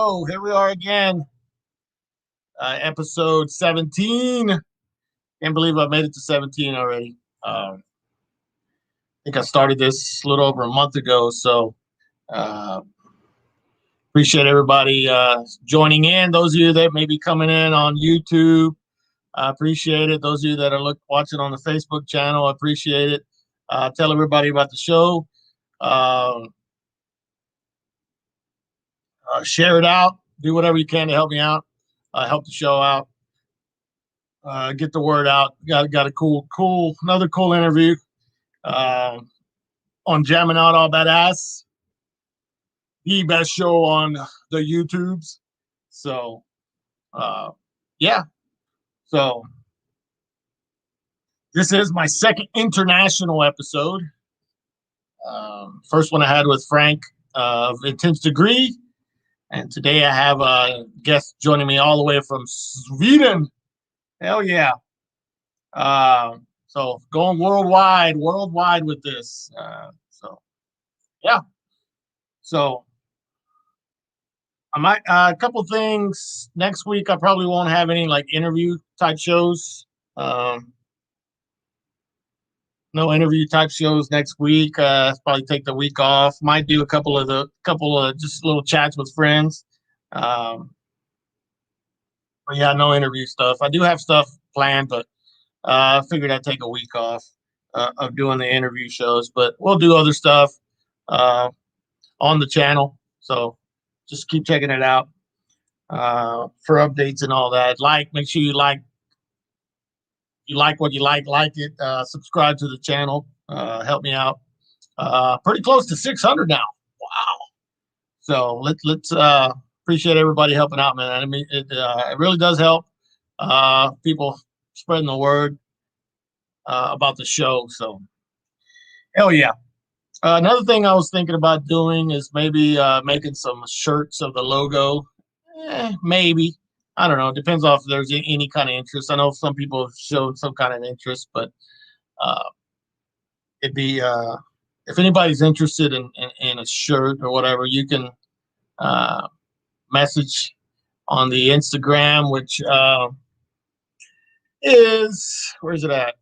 show. Here we are again. Episode 17. Can't believe I made it to 17 already. I think I started this a little over a month ago. So appreciate everybody joining in. Those of you that may be coming in on YouTube, I appreciate it. Those of you that are watching on the Facebook channel, I appreciate it. Tell everybody about the show. Share it out. Do whatever you can to help me out. Help the show out. Get the word out. Got a another cool interview on Jamming Out All Badass, the best show on the YouTubes. So, yeah. So this is my second international episode. First one I had with Frank of Intense Degree. And today I have a guest joining me all the way from Sweden. Hell yeah. So going worldwide with this. So yeah. So I might a couple things next week. I probably won't have any like interview type shows. No interview type shows next week. Probably take the week off. Might do a couple of just little chats with friends. But yeah, no interview stuff. I do have stuff planned, but I figured I'd take a week off of doing the interview shows. But we'll do other stuff on the channel. So just keep checking it out for updates and all that. Make sure you like what you like it. Subscribe to the channel. Help me out. Pretty close to 600 now. Wow. So let's appreciate everybody helping out, man. I mean, it really does help people spreading the word about the show. So hell yeah. Another thing I was thinking about doing is maybe making some shirts of the logo. Maybe. I don't know. It depends on if there's any kind of interest. I know some people have shown some kind of interest, but it'd be if anybody's interested in a shirt or whatever, you can message on the Instagram, which is where's it at?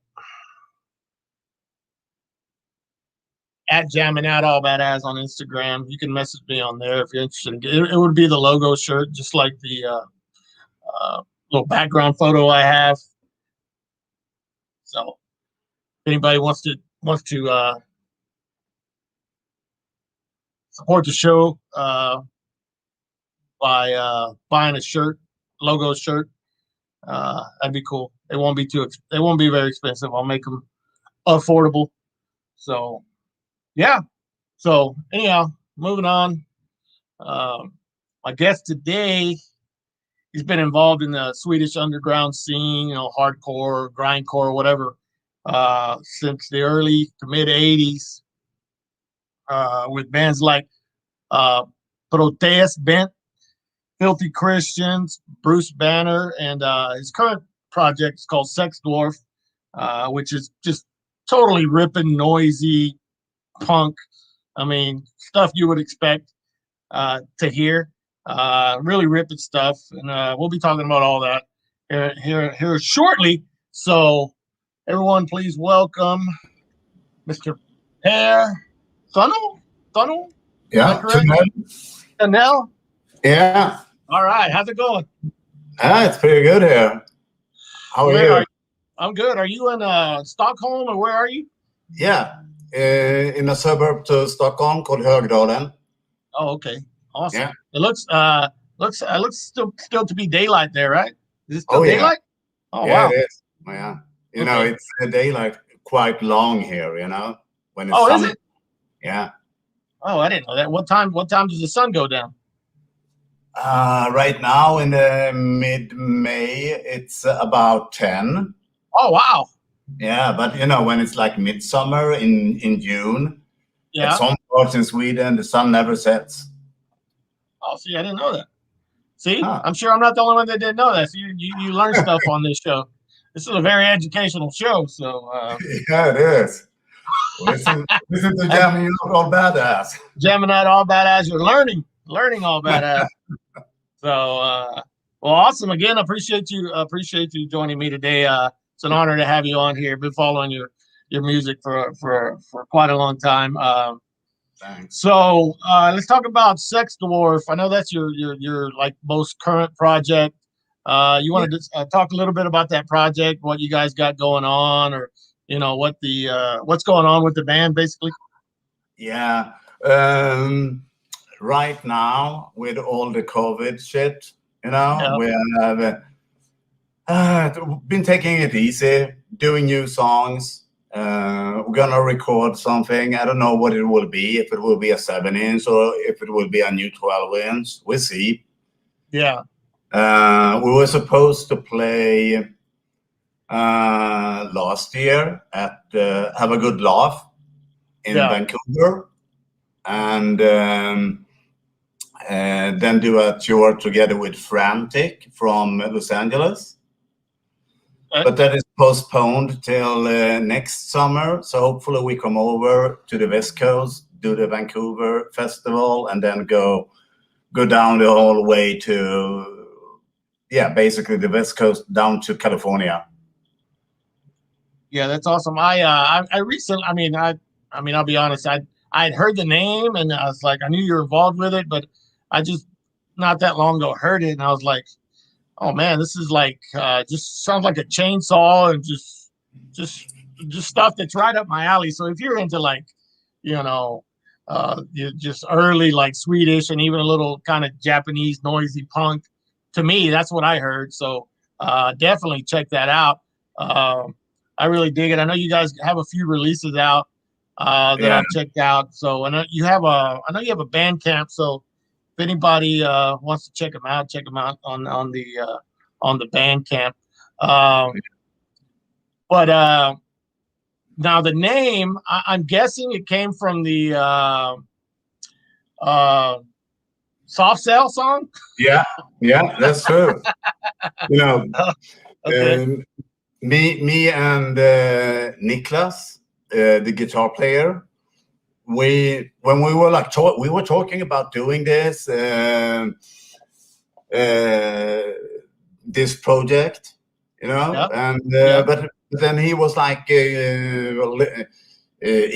At Jamming Out All Badass on Instagram. You can message me on there if you're interested. It would be the logo shirt, just like the little background photo I have. So if anybody wants to support the show by buying a shirt, logo shirt, that'd be cool. They won't be very expensive. I'll make them affordable. So yeah. So anyhow, moving on. My guest today, he's been involved in the Swedish underground scene, hardcore, grindcore, whatever, since the early to mid 80s, with bands like Protes Bengt, Filthy Christians, Bruce Banner, and his current project is called Sex Dwarf, which is just totally ripping, noisy punk. I mean, stuff you would expect to hear. Really ripping stuff, and we'll be talking about all that here shortly. So, everyone, please welcome Mr. Thunell. Yeah, Thunell. Yeah. All right, how's it going? It's pretty good here. How are you? I'm good. Are you in Stockholm, or where are you? Yeah, in a suburb to Stockholm called Högdalen. Oh, okay. Awesome. Yeah. It looks still to be daylight there, right? Is it still daylight? Oh, wow. It is. Yeah. It's a daylight quite long here, when it's sunny. Is it? Yeah. Oh, I didn't know that. What time does the sun go down? Right now in the mid-May, it's about 10. Oh, wow. Yeah, but when it's like midsummer in June, at some parts in Sweden, the sun never sets. Oh, see, I didn't know that. See, I'm sure I'm not the only one that didn't know that. So you learn stuff on this show. This is a very educational show. So yeah, it is. Listen to Jamming Out All Badass. Jamming Out All Badass. You're learning all badass. So, well, awesome. Again, appreciate you joining me today. It's an honor to have you on here. Been following your music for quite a long time. Thanks. So let's talk about Sex Dwarf. I know that's your like most current project. You want to talk a little bit about that project, what you guys got going on, or what the what's going on with the band, basically. Yeah. Right now, with all the COVID shit, we have been taking it easy, doing new songs. We're gonna record something. I don't know what it will be, if it will be a 7-inch or if it will be a new 12-inch. We'll see. Yeah. We were supposed to play last year at Have a Good Laugh in Vancouver, and then do a tour together with Frantic from Los Angeles. But that is postponed till next summer. So hopefully we come over to the West Coast, do the Vancouver festival, and then go down the whole way to, basically the West Coast down to California. Yeah, that's awesome. I recently, I'll be honest, I had heard the name and I was like, I knew you were involved with it, but I just not that long ago heard it and I was like, oh man, this is like just sounds like a chainsaw and just stuff that's right up my alley. So if you're into like, just early like Swedish and even a little kind of Japanese noisy punk, to me that's what I heard. So definitely check that out. I really dig it. I know you guys have a few releases out that I've checked out. So I know you have a Bandcamp. So if anybody wants to check them out on the Bandcamp. But now the name, I'm guessing it came from the Soft Cell song. Yeah, that's true. Okay. Me and Niklas, the guitar player, when we were like we were talking about doing this this project, but then he was like he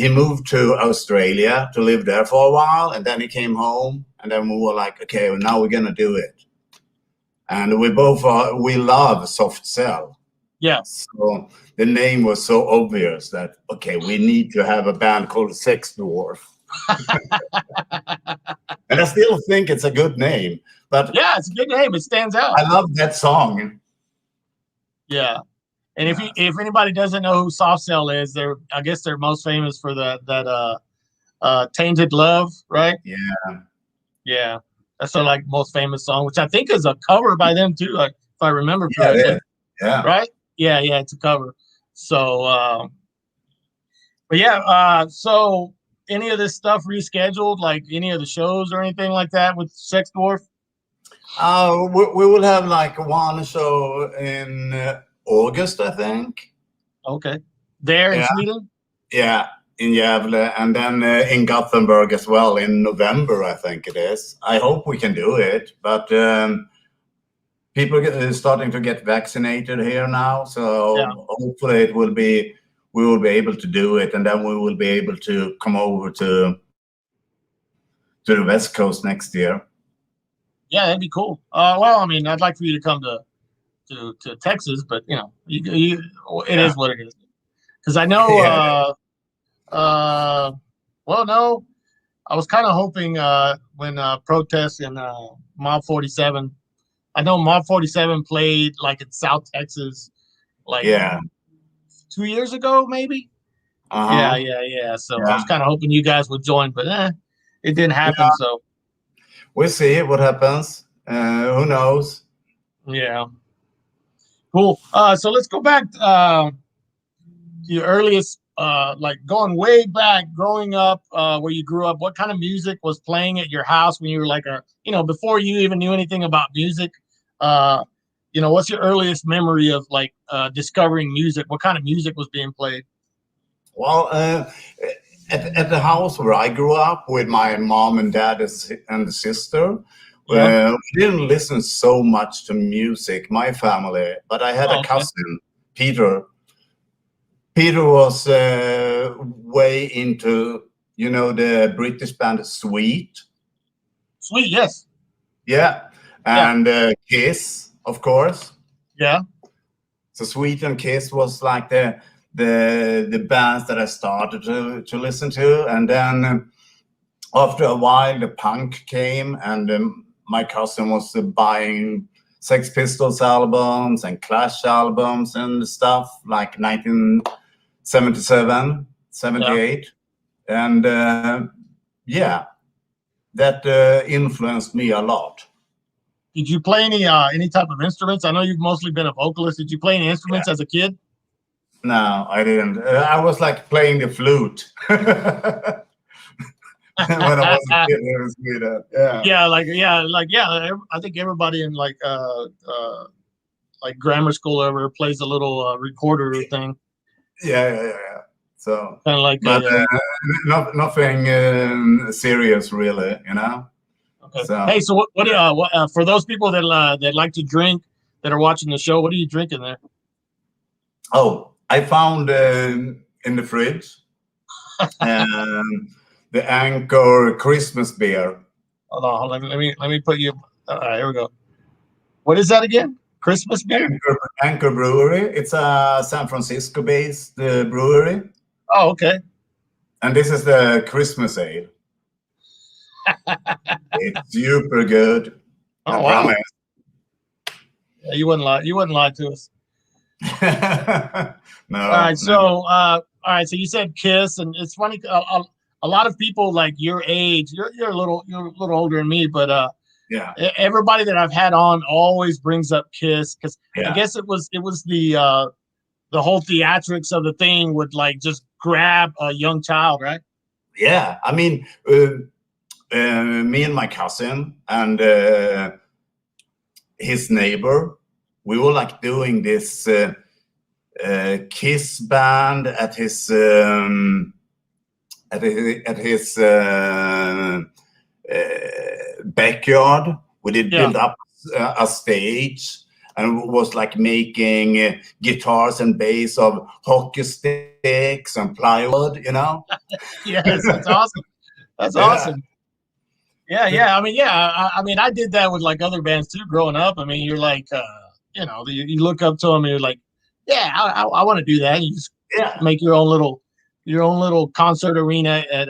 moved to Australia to live there for a while, and then he came home, and then we were like, okay, well, now we're gonna do it, and we both we love Soft Cell. Yeah. So the name was so obvious that, okay, we need to have a band called Sex Dwarf. And I still think it's a good name. But yeah, it's a good name. It stands out. I love that song. Yeah. And if anybody doesn't know who Soft Cell is, I guess they're most famous for that Tainted Love, right? Yeah. Yeah. That's their like most famous song, which I think is a cover by them too, if I remember correctly. Yeah. Right? Yeah, it's a cover. So but yeah, so any of this stuff rescheduled, like any of the shows or anything like that with Sex Dwarf? We will have like one show in August, I think. Okay. There in Sweden? Yeah, in Gävle, and then in Gothenburg as well in November, I think it is. I hope we can do it, but people are starting to get vaccinated here now, so hopefully we will be able to do it, and then we will be able to come over to the West Coast next year. Yeah, that'd be cool. Well, I mean, I'd like for you to come to Texas, but it is what it is. Because I know, well, no, I was kind of hoping when Protes and Mob 47. I know Mob 47 played like in South Texas, like 2 years ago, maybe. Yeah. So I was kind of hoping you guys would join, but it didn't happen. So we'll see what happens. Who knows? Yeah. Cool. So let's go back to your earliest, like going way back, growing up, where you grew up. What kind of music was playing at your house when you were like before you even knew anything about music? What's your earliest memory of like discovering music? What kind of music was being played? Well, at the house where I grew up with my mom and dad and the sister, We didn't listen so much to music, my family, but I had a cousin, Peter. Peter was way into, the British band Sweet. Sweet, yes. Yeah, and Kiss, of course. Yeah. So Sweet and Kiss was like the bands that I started to listen to, and then after a while, the punk came, and my cousin was buying Sex Pistols albums and Clash albums and stuff, like 1977, 78. Yeah. And that influenced me a lot. Did you play any type of instruments? I know you've mostly been a vocalist. Did you play any instruments as a kid? No, I didn't. I was like playing the flute. When I was a kid in Sweden. I think everybody in like grammar school ever plays a little recorder thing. Yeah. So kind of like, but nothing serious, really, Okay. So, hey, so what for those people that like to drink that are watching the show, what are you drinking there? Oh, I found in the fridge. The Anchor Christmas beer. Hold on. Let me put you. Here we go. What is that again? Christmas beer? Anchor Brewery. It's a San Francisco-based brewery. Oh, okay. And this is the Christmas ale. It's super good. Oh, I promise. Yeah, you wouldn't lie to us. No. All right. So so you said Kiss, and it's funny. A lot of people like your age, you're a little older than me, but everybody that I've had on always brings up Kiss, because I guess it was the whole theatrics of the thing would like just grab a young child, right? Yeah, I mean, me and my cousin and his neighbor, we were like doing this Kiss band at his backyard. We did build up a stage, and was like making guitars and bass of hockey sticks and plywood, Yes, that's awesome. That's awesome. Yeah. I mean, I did that with like other bands too growing up. I mean, you're like, you look up to them and you're like, I want to do that. You just make your own little concert arena at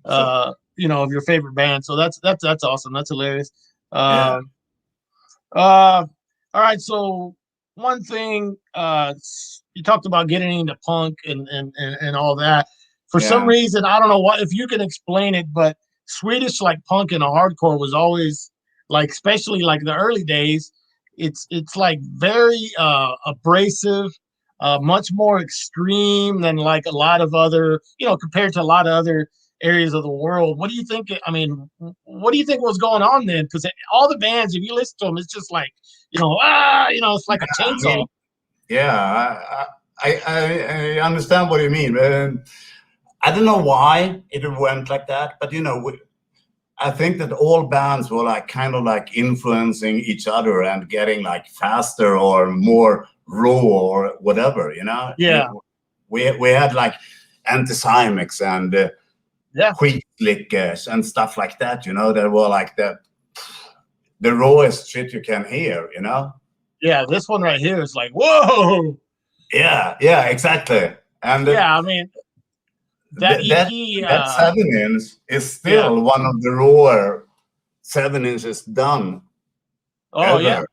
of your favorite band. So that's awesome. That's hilarious. All right. So one thing, you talked about getting into punk and all that. For some reason, I don't know if you can explain it, but Swedish like punk and hardcore was always like, especially like the early days, it's like very abrasive, much more extreme than like a lot of other, compared to a lot of other areas of the world. What do you think? I mean, what do you think was going on then? Because all the bands, if you listen to them, it's just like, it's like a chainsaw. I understand what you mean. I don't know why it went like that, but I think that all bands were like kind of like influencing each other and getting like faster or more raw or whatever, Yeah. We had like Anticymics and Quick Lickers and stuff like that, that were like the rawest shit you can hear, Yeah, this one right here is like, whoa. Yeah, exactly. And I mean, that 7-inch is still one of the rawer 7-inches done. Oh ever,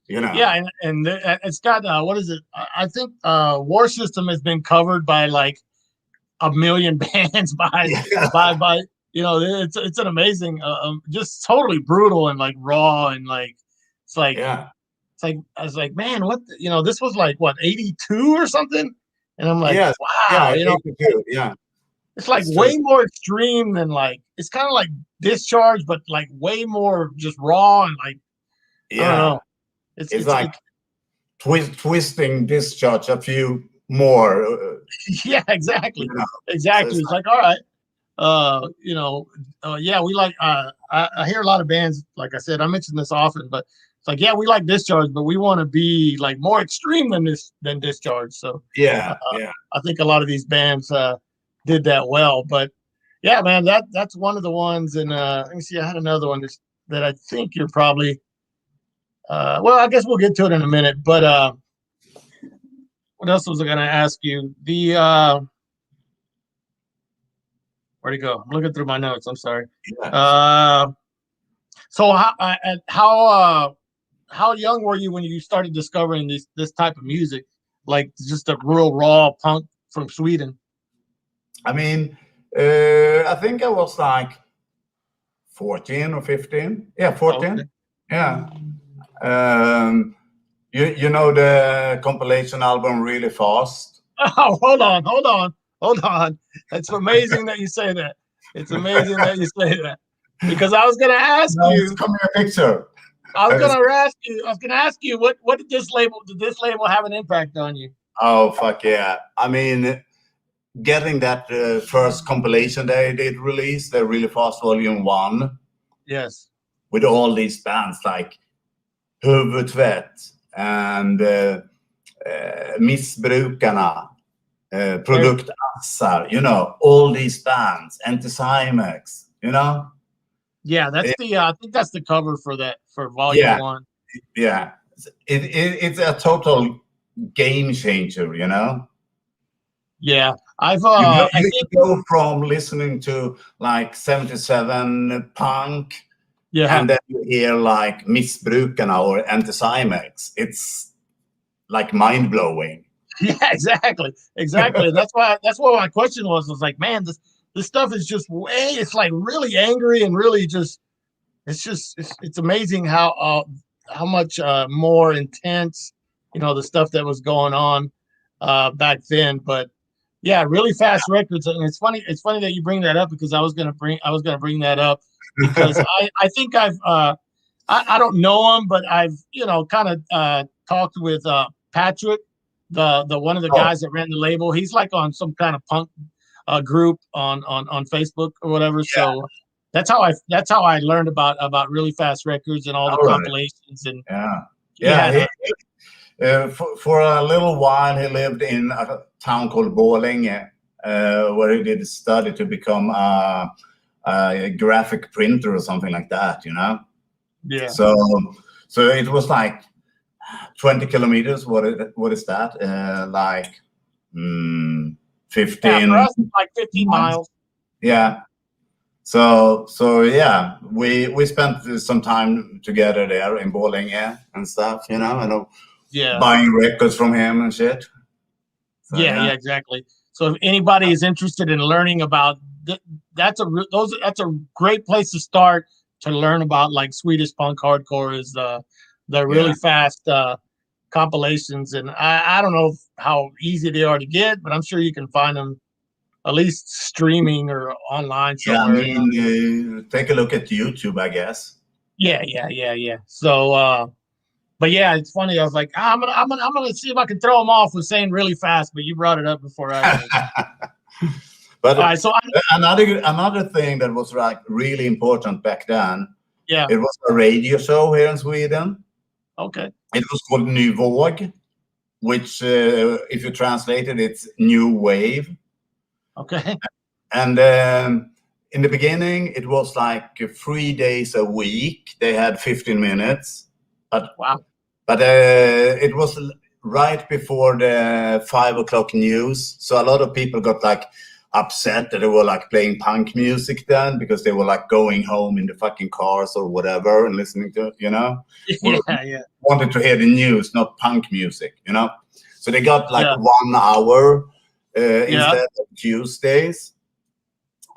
Yeah, and it's got what is it? I think War System has been covered by like a million bands by it's an amazing, just totally brutal and like raw and like it's like it's like I was like, man, what this was like what 82 or something, and I'm like, wow, 82, it's like way more extreme than like, it's kind of like Discharge, but like way more just raw and like I don't know. It's like twisting Discharge a few more. Yeah, exactly. Exactly. So it's like, all right. Yeah, we like. I hear a lot of bands. Like I said, I mention this often, but it's like, yeah, we like Discharge, but we want to be like more extreme than Discharge. So Yeah, yeah. I think a lot of these bands did that well. But yeah, man, that's one of the ones. And let me see, I had another one that I think you're probably. Well, I guess we'll get to it in a minute. But what else was I going to ask you? Where'd he go? I'm looking through my notes. I'm sorry. Yeah. So how young were you when you started discovering this type of music, like just a real raw punk from Sweden? I mean, I think I was like 14 or 15. Yeah, 14. Okay. Yeah. You know the compilation album Really Fast? Oh, hold on. It's amazing that you say that. It's amazing that you say that, because I was going to ask you. Come here, picture. I was going to ask you what did this label have an impact on you? Oh fuck yeah! I mean, getting that first compilation they did release, the Really Fast Volume 1. Yes. With all these bands like Huvudtvätt and Missbrukarna, Produkt Assar, all these bands, Anticymex, Yeah, that's I think that's the cover for Volume 1. Yeah, it's a total game changer, Yeah, you go from listening to like 77 punk, and then you hear like Missbrukarna or Anticymex. It's like mind blowing. Yeah, exactly. That's why my question was like, man, this stuff is just it's like really angry and really it's amazing how much more intense, the stuff that was going on back then. But yeah, Really Fast Records. And it's funny that you bring that up, because I was gonna bring that up, because I think I don't know him, but I've kind of talked with Patrick, the one of the guys that ran the label. He's like on some kind of punk group on Facebook or whatever. Yeah. So that's how I learned about Really Fast Records and all the compilations. And for a little while he lived in a town called Borlänge, where he did study to become a graphic printer or something like that, Yeah. So it was like 20 kilometers. What is that? Like 15. Yeah, for us, like 15 miles. Yeah. So yeah, we spent some time together there in Borlänge and stuff, and buying records from him and shit. So, yeah, exactly. So if anybody is interested in learning about that's a great place to start to learn about like Swedish punk hardcore, is the Really Fast compilations. And I don't know how easy they are to get, but I'm sure you can find them at least streaming or online somewhere. Yeah, I mean, take a look at YouTube, I guess. Yeah. So, but yeah, it's funny. I was like, I'm gonna see if I can throw them off with saying Really Fast, but you brought it up before I did. But so another thing that was like really important back then. Yeah, it was a radio show here in Sweden. Okay. It was called Ny Våg, which, if you translate it, it's new wave. Okay. And in the beginning, it was like 3 days a week. They had 15 minutes. But it was right before the 5 o'clock news. So a lot of people got like upset that they were like playing punk music then, because they were like going home in the fucking cars or whatever and listening to, wanted to hear the news, not punk music, So they got like 1 hour instead of Tuesdays.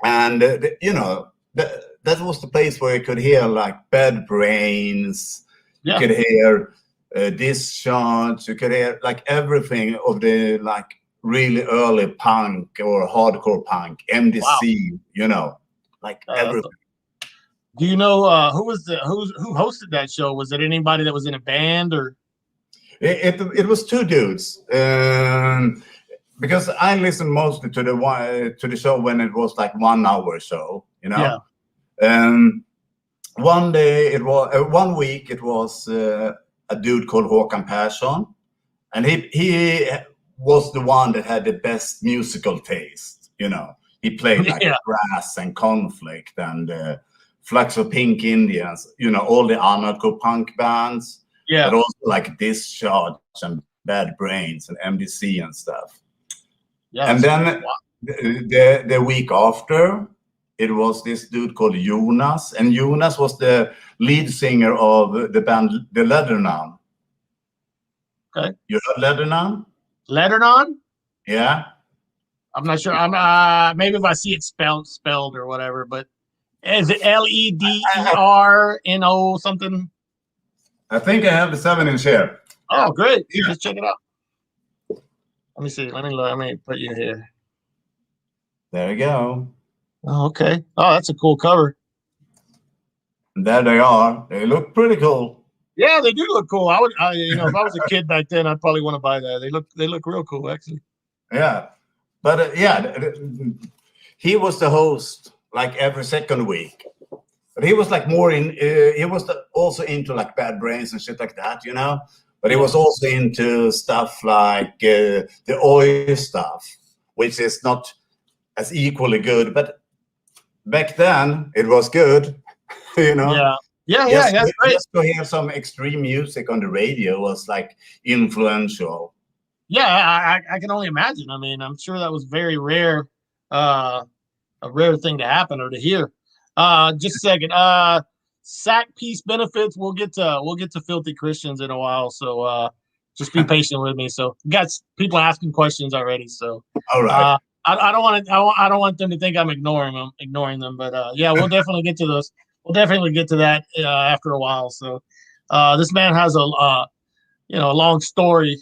And, that was the place where you could hear like Bad Brains, you could hear Discharge, you could hear like everything of the like really early punk or hardcore punk, MDC, like everything. Do you know who hosted that show? Was it anybody that was in a band, or? It was 2 dudes. because I listened mostly to the show when it was like 1 hour show, you know. Yeah. One day it was 1 week it was a dude called Håkan Persson, and he was the one that had the best musical taste, you know. He played like Brass and Conflict and Flux of Pink Indians, you know, all the anarcho punk bands, but also like Discharge and Bad Brains and MDC and stuff. Yeah, and then the week after, it was this dude called Jonas, and Jonas was the lead singer of the band The Leathernon. Okay. You heard Leathernon? Leathernon? Yeah. I'm not sure. I'm maybe if I see it spelled or whatever, but is it LEDERNO something? I think I have the 7-inch here. Oh, great. Yeah. Let's check it out. Let me see. Let me put you here. There you go. Oh, okay. Oh, that's a cool cover. And there they are. They look pretty cool. Yeah, they do look cool. If I was a kid back then, I'd probably want to buy that. They look real cool, actually. Yeah, but he was the host like every second week. But he was like more in. He was also into like Bad Brains and shit like that, you know. But he was also into stuff like the Oi stuff, which is not as equally good. But back then, it was good, you know. Yeah. That's great. Just to hear some extreme music on the radio was like influential. Yeah, I can only imagine. I mean, I'm sure that was very rare, a rare thing to happen or to hear. Just a second. Sack piece benefits. We'll get to Filthy Christians in a while, so just be patient with me. So, got people asking questions already. So, all right. I don't want them to think I'm ignoring them. But yeah, we'll definitely get to those. We'll definitely get to that after a while. So, this man has a long story.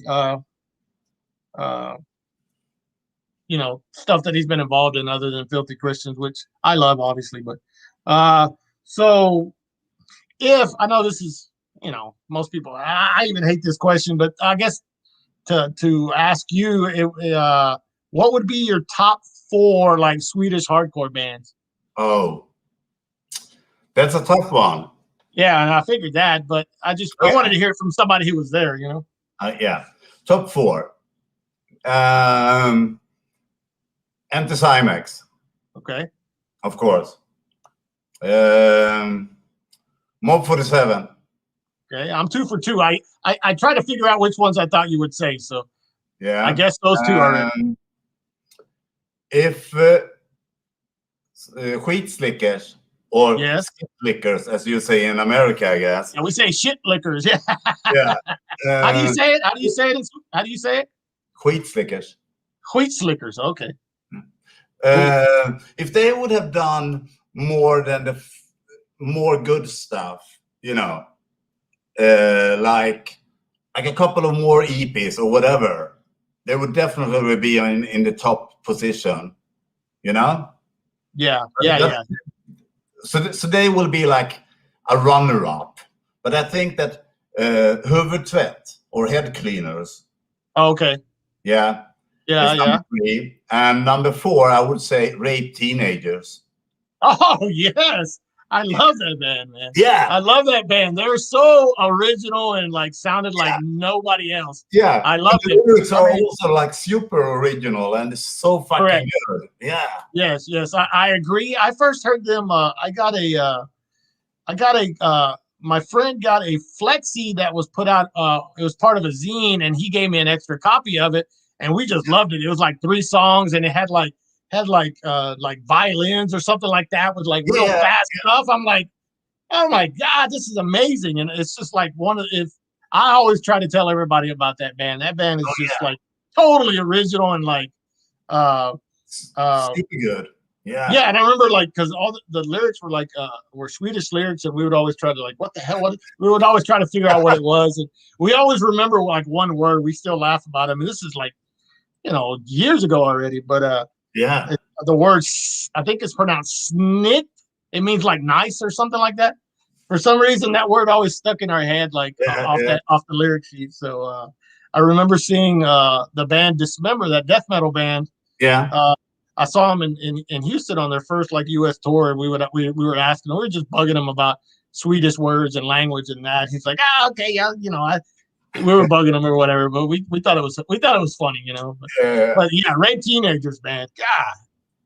Stuff that he's been involved in other than Filthy Christians, which I love, obviously. But so if I know this is, most people, I even hate this question, but I guess to ask you, what would be your top 4 like Swedish hardcore bands? Oh, that's a tough one. Yeah, and I figured that, but I wanted to hear it from somebody who was there, you know. Yeah, top 4. Anti-Cymex. Okay. Of course. Mob 47. Okay, I'm 2 for 2. I tried to figure out which ones I thought you would say, so yeah, I guess those 2 are. If skitslickers or skitlickers, as you say in America, I guess. Yeah, we say shit lickers. Yeah. Yeah. How do you say it? How do you say it? Skitslickers. Skitslickers. Okay. If they would have done more than more good stuff, you know, like a couple of more EPs or whatever, they would definitely be in the top position, you know. Yeah. So they will be like a runner-up, but I think that huvudtvätt or head cleaners. Okay. Yeah. Number 3. And number 4, I would say Rape Teenagers. Oh, yes. I love that band, man. Yeah. I love that band. They're so original and like sounded like nobody else. Yeah. I love it. The lyrics are also like super original and it's so fucking good. Yeah. Yes. I agree. I first heard them. My friend got a flexi that was put out. It was part of a zine, and he gave me an extra copy of it, and we just loved it. It was like 3 songs, and it had like violins or something like that with like real fast stuff. I'm like, oh my God, this is amazing. And it's just like I always try to tell everybody about that band. That band is just like totally original and like super good. Yeah. Yeah, and I remember like because all the lyrics were like were Swedish lyrics, and we would always try to like, what the hell? We would always try to figure out what it was, and we always remember like one word. We still laugh about it. I mean, this is like, years ago already, but the word, I think it's pronounced snit. It means like nice or something like that. For some reason, that word always stuck in our head, like off the lyric sheet. So I remember seeing the band Dismember, that death metal band. Yeah. I saw them in Houston on their first like U.S. tour, and we were asking, we were just bugging him about Swedish words and language and that. He's like, okay, yeah, we were bugging him or whatever, but we thought it was funny, But, Yeah. but yeah, Rape Teenagers, man, God,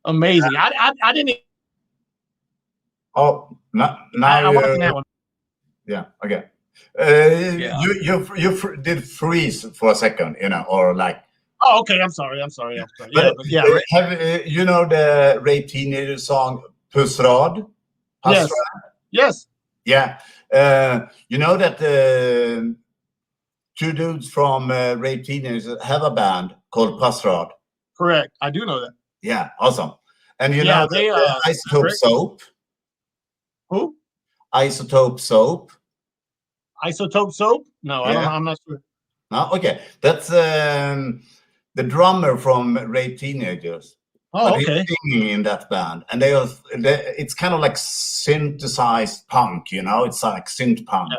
amazing. I didn't. Oh, now I wasn't that one. Yeah. Okay. Yeah. You did freeze for a second, or like. Oh, okay. I'm sorry. But Yeah. Have you know the Rape Teenager song Pussrad? Yes. Yes. Yeah. You know that two dudes from Rape Teenagers have a band called Pussrad. Correct. I do know that. Yeah. Awesome. And you Yeah, know they Isotope correct. Soap. Who? Isotope Soap. Isotope Soap? No, I don't know. Yeah. I'm not sure. No, okay. That's the drummer from Rape Teenagers. Oh, But okay. he's singing in that band, and it's kind of like synthesized punk, It's like synth punk. Yeah.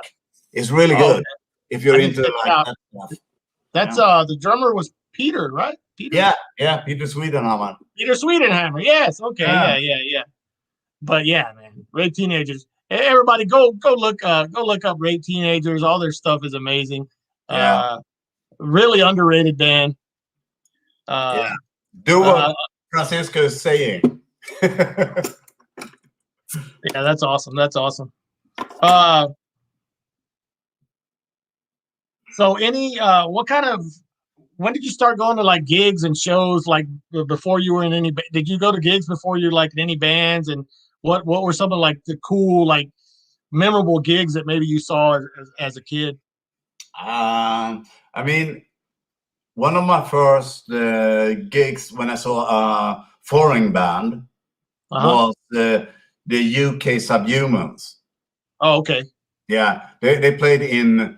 It's really good Okay. if you're into check it like out. that stuff. That's the drummer was Peter, right? Peter? Yeah, Peter Swedenhammer. Peter Swedenhammer. Yes. Okay. Yeah. Yeah. But yeah, man, Rape Teenagers. Everybody, go look up Rape Teenagers. All their stuff is amazing. Yeah. Really underrated band. Yeah. Do what Francisco is saying. Yeah, that's awesome. So when did you start going to like gigs and shows, like before you were in any, did you go to gigs before you like in any bands, and what were some of like the cool, like memorable gigs that maybe you saw as a kid? I mean, one of my first gigs when I saw a foreign band was the UK Subhumans. Oh, okay. Yeah, they played in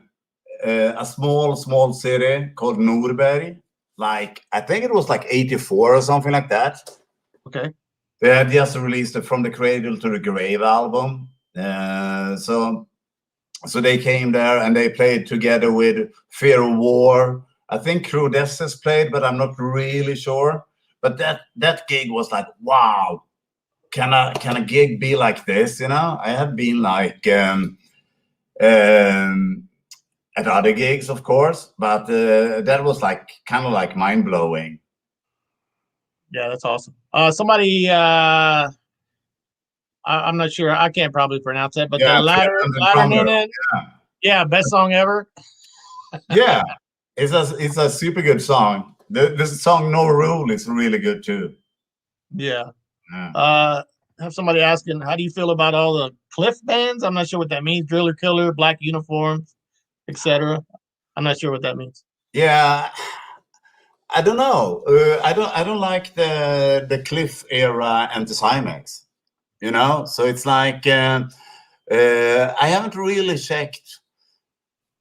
a small city called Norberg. Like, I think it was like 84 or something like that. Okay. They had just released the From the Cradle to the Grave album. So they came there and they played together with Fear of War. I think Protes played, but I'm not really sure. But that gig was like, wow, can a gig be like this? I have been like at other gigs, of course, but that was like kind of like mind blowing. Yeah, that's awesome. Somebody, I'm not sure. I can't probably pronounce that, but the ladder. Yeah, best song ever. Yeah, it's a super good song. The song No Rule is really good too. Yeah. Have somebody asking, how do you feel about all the Cliff bands? I'm not sure what that means. Driller Killer, Black Uniforms, etc. I'm not sure what that means. Yeah, I don't know. I don't like the Cliff era Anti-Cymex. So it's like I haven't really checked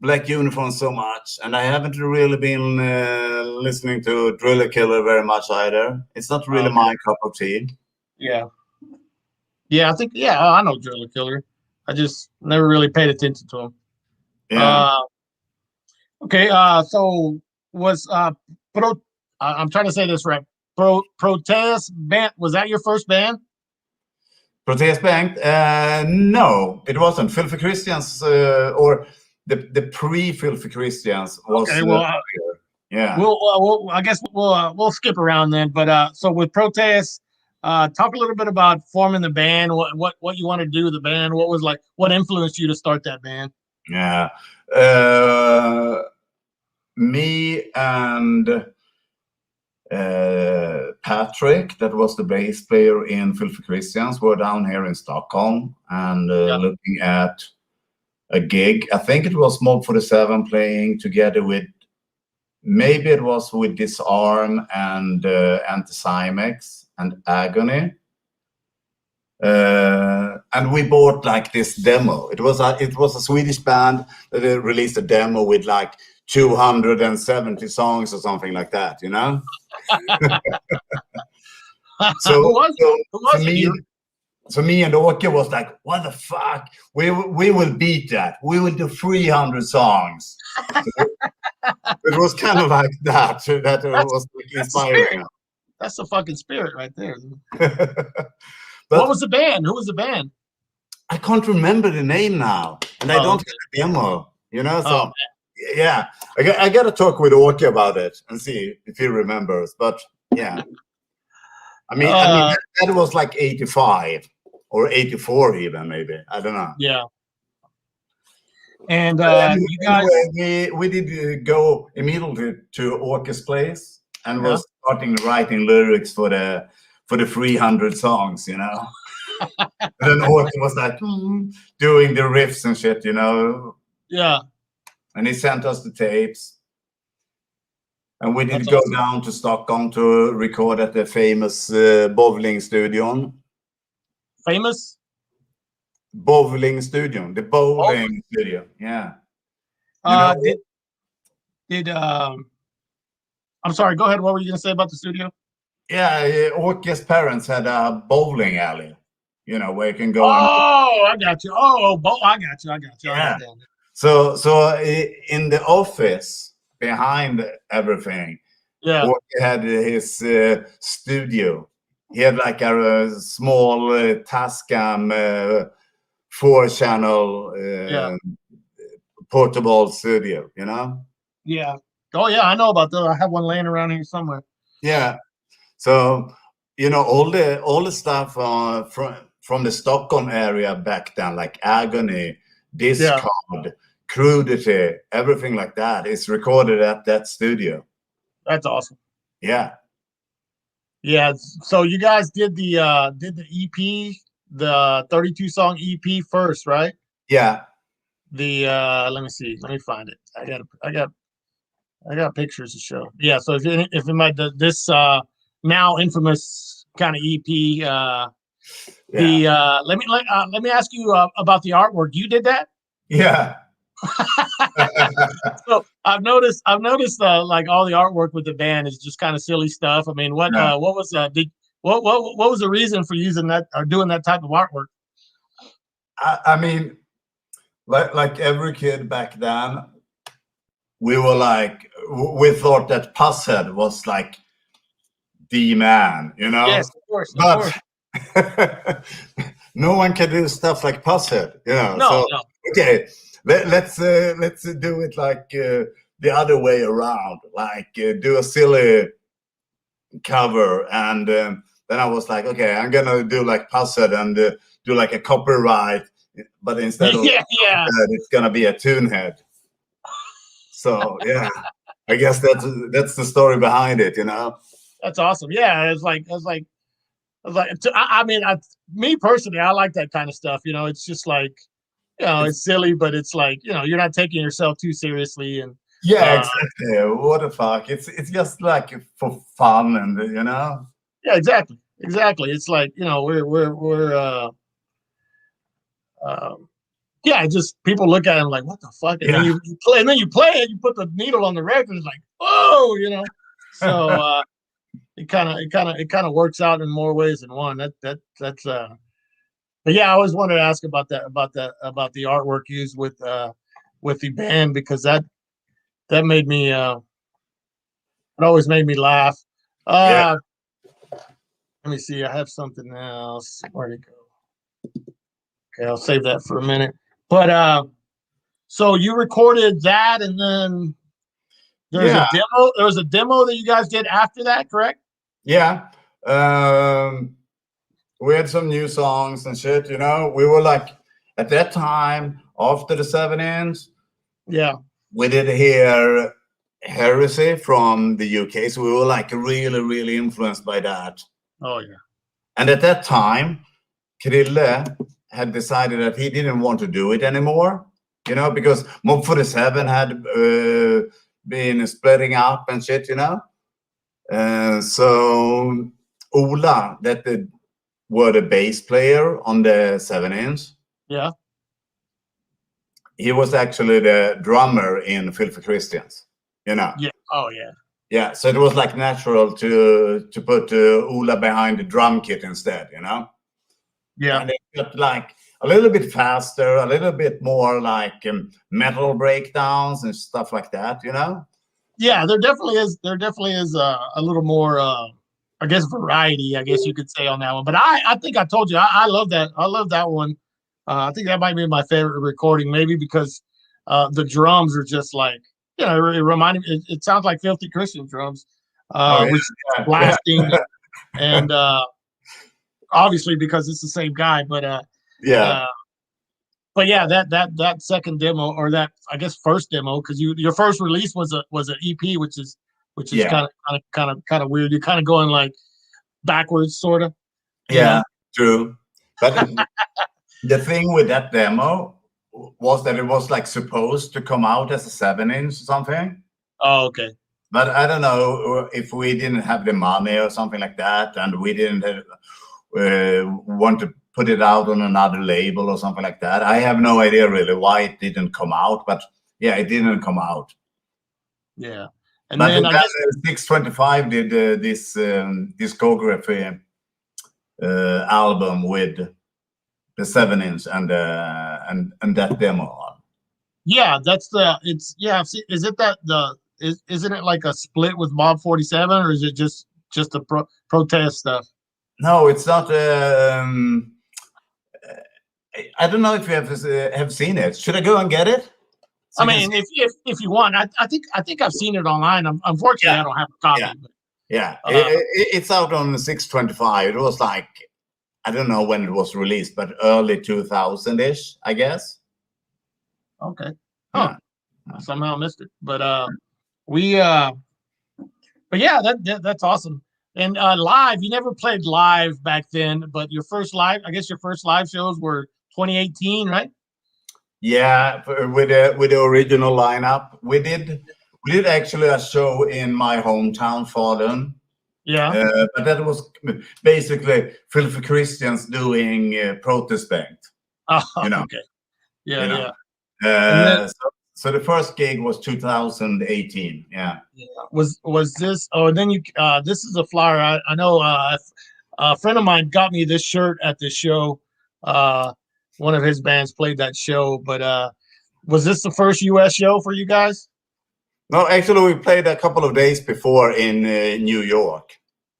Black Uniform so much, and I haven't really been listening to Driller Killer very much either. It's not really my cup of tea. Yeah, I think I know Driller Killer. I just never really paid attention to him. Yeah. Okay. So was I'm trying to say this right. Protes Bengt, was that your first band? Protes Bengt? No, it wasn't. Filthy Christians or the pre-Filthy Christians was. Okay, well, yeah. I guess we'll skip around then. But so with Protes, talk a little bit about forming the band. What you want to do with the band? What influenced you to start that band? Yeah, me and Patrick, that was the bass player in Filthy Christians, were down here in Stockholm and looking at a gig. I think it was Mob 47 playing together with, maybe it was with Disarm and Anti-Cymex and Agony. And we bought like this demo. It was a Swedish band that released a demo with like 270 songs or something like that, So me and Åke was like, what the fuck? We will beat that. We will do 300 songs. It was kind of like that. That was like That's the inspiring. spirit. That's the fucking spirit right there. But What was the band? Who was the band? I can't remember the name now, and I don't Okay. have a demo. You know, so Oh, yeah, I got to talk with Åke about it and see if he remembers. But yeah, I mean, that was like 85 or 84 even, maybe. I don't know. yeah. And Anyway, you guys, we did go immediately to Åke's place and Yeah. was starting writing lyrics for the 300 songs, you know. And then Åke was like doing the riffs and shit, you know. yeah, And he sent us the tapes. And we did That's go awesome. down to Stockholm to record at the famous bowling studio. Famous? Bowling studio, the bowling studio, yeah. You know, I'm sorry, go ahead. What were you gonna say about the studio? yeah, Åke's parents had a bowling alley, you know, where you can go and I got you. I got you. I yeah. understand. So in the office behind everything, Yeah, Åke had his studio. He had like a small Tascam 4-channel yeah, portable studio, you know? yeah. Oh yeah, I know about that. I have one laying around here somewhere. Yeah. So, you know, all the stuff from the Stockholm area back then, like Agony, Discard, Crudity, everything like that is recorded at that studio. That's awesome. Yeah. Yeah. So you guys did the EP, the 32 song EP first, right? Yeah. The let me see. Let me find it. I got pictures to show. Yeah. So if it might this now infamous kind of EP, let me ask you about the artwork. You did that? Yeah. So I've noticed like all the artwork with the band is just kind of silly stuff. I mean, what was what was the reason for using that or doing that type of artwork? I mean, like every kid back then, we were like, we thought that Pusshead was like the man, you know? Yes, of course. But no one can do stuff like Pusshead, you know? No. Okay, let's do it like the other way around, like do a silly cover. And then I was like, okay, I'm gonna do like Pusshead and do like a copyright, but instead of it's gonna be a Tunehead. So yeah, I guess that's the story behind it, you know. That's awesome. Yeah, I mean, me personally, I like that kind of stuff. You know, it's just like, you know, it's silly, but it's like, you know, you're not taking yourself too seriously. And yeah, exactly. What the fuck? It's just like for fun, and you know. Yeah, exactly. It's like, you know, yeah, just people look at it like, what the fuck? And then you play it, you put the needle on the record, it's like, oh, you know. So it kind of works out in more ways than one. That's but yeah, I always wanted to ask about the artwork used with the band, because that made me it always made me laugh. Let me see, I have something else. Where'd it go? Okay, I'll save that for a minute. But so you recorded that, and then there's a demo. There was a demo that you guys did after that, correct? Yeah. We had some new songs and shit, you know. We were like, at that time, after the 7-inch, we did hear Heresy from the UK. So we were like really, really influenced by that. Oh, yeah. And at that time, Krille had decided that he didn't want to do it anymore, you know, because Mob 47 had been splitting up and shit, you know. So Ola, were the bass player on the 7-inch. Yeah. He was actually the drummer in Filthy Christians, you know. Yeah. Oh, yeah. Yeah, so it was like natural to put Ola behind the drum kit instead, you know. Yeah. And it got like a little bit faster, a little bit more like metal breakdowns and stuff like that, you know. Yeah, there definitely is. There definitely is a little more, I guess, variety. I guess you could say on that one. But I think I told you I love that. I love that one. I think that might be my favorite recording, maybe because the drums are just like, it reminded me. It sounds like Filthy Christian drums, Oh which is yeah, blasting, and obviously because it's the same guy. yeah, But yeah, that second demo, or that, I guess, first demo, because your first release was an EP, which is yeah, kind of weird. You're kind of going like backwards, sort of. yeah. True. But the thing with that demo was that it was like supposed to come out as a 7-inch or something. Oh, okay. But I don't know if we didn't have the money or something like that, and we didn't want to put it out on another label or something like that. I have no idea really why it didn't come out, but yeah, it didn't come out. Yeah, and But then I guess 625 did this discography album with the 7-inch and that demo on. yeah, Is it isn't it like a split with Mob 47, or is it just the protest stuff? No, it's not. I don't know if you have seen it. Should I go and get it? I mean, if you want, I think I've seen it online. Unfortunately, I don't have a copy. Yeah, it's out on 625. It was like, I don't know when it was released, but early 2000-ish, I guess. Okay. Huh. Yeah. Somehow missed it, but yeah, that's awesome. And live, you never played live back then, but your first live shows were 2018, right? Yeah, with the original lineup, we did actually a show in my hometown, Falun. Yeah, but that was basically Filthy Christians doing Protes Bengt. Oh, okay. Yeah. So the first gig was 2018. Yeah. Was this? Oh, and then this is a flyer. I know a friend of mine got me this shirt at the show. One of his bands played that show, but was this the first U.S. show for you guys? No, actually, we played a couple of days before in New York.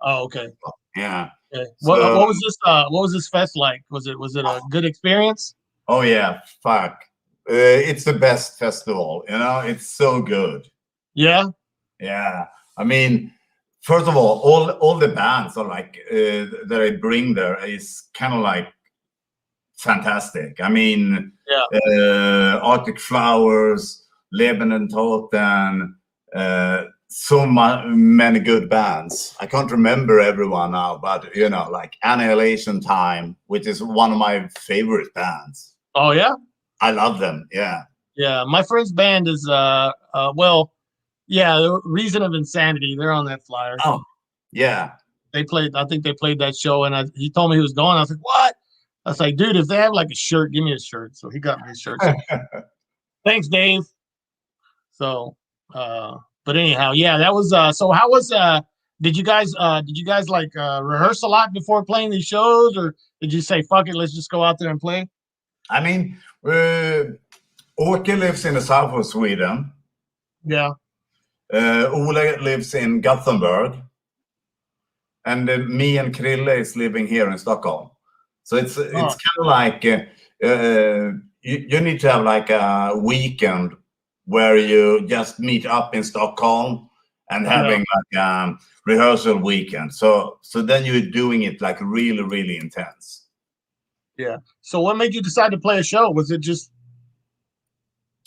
Oh, okay. Yeah. Okay. What was this? What was this fest like? Was it a good experience? Oh yeah, fuck. It's the best festival. It's so good. Yeah. Yeah. I mean, first of all the bands are like that I bring there is kind of like fantastic. I mean, Arctic Flowers, Lebanon Toten, so many good bands. I can't remember everyone now, but like Annihilation Time, which is one of my favorite bands. Oh yeah, I love them. Yeah. Yeah, my friend's band is Reason of Insanity. They're on that flyer. Oh, yeah. I think they played that show, and he told me he was going. I was like, what? I was like, dude, if they have like a shirt, give me a shirt. So he got me a shirt. Thanks, Dave. So, but anyhow, yeah, that was. So how was? Did you guys like rehearse a lot before playing these shows, or did you say, fuck it, let's just go out there and play? I mean, Åke lives in the south of Sweden. Yeah. Ole lives in Gothenburg, and me and Krille is living here in Stockholm. So it's kind of like you need to have like a weekend where you just meet up in Stockholm and having like a rehearsal weekend. So then you're doing it like really, really intense. Yeah. So what made you decide to play a show? Was it just,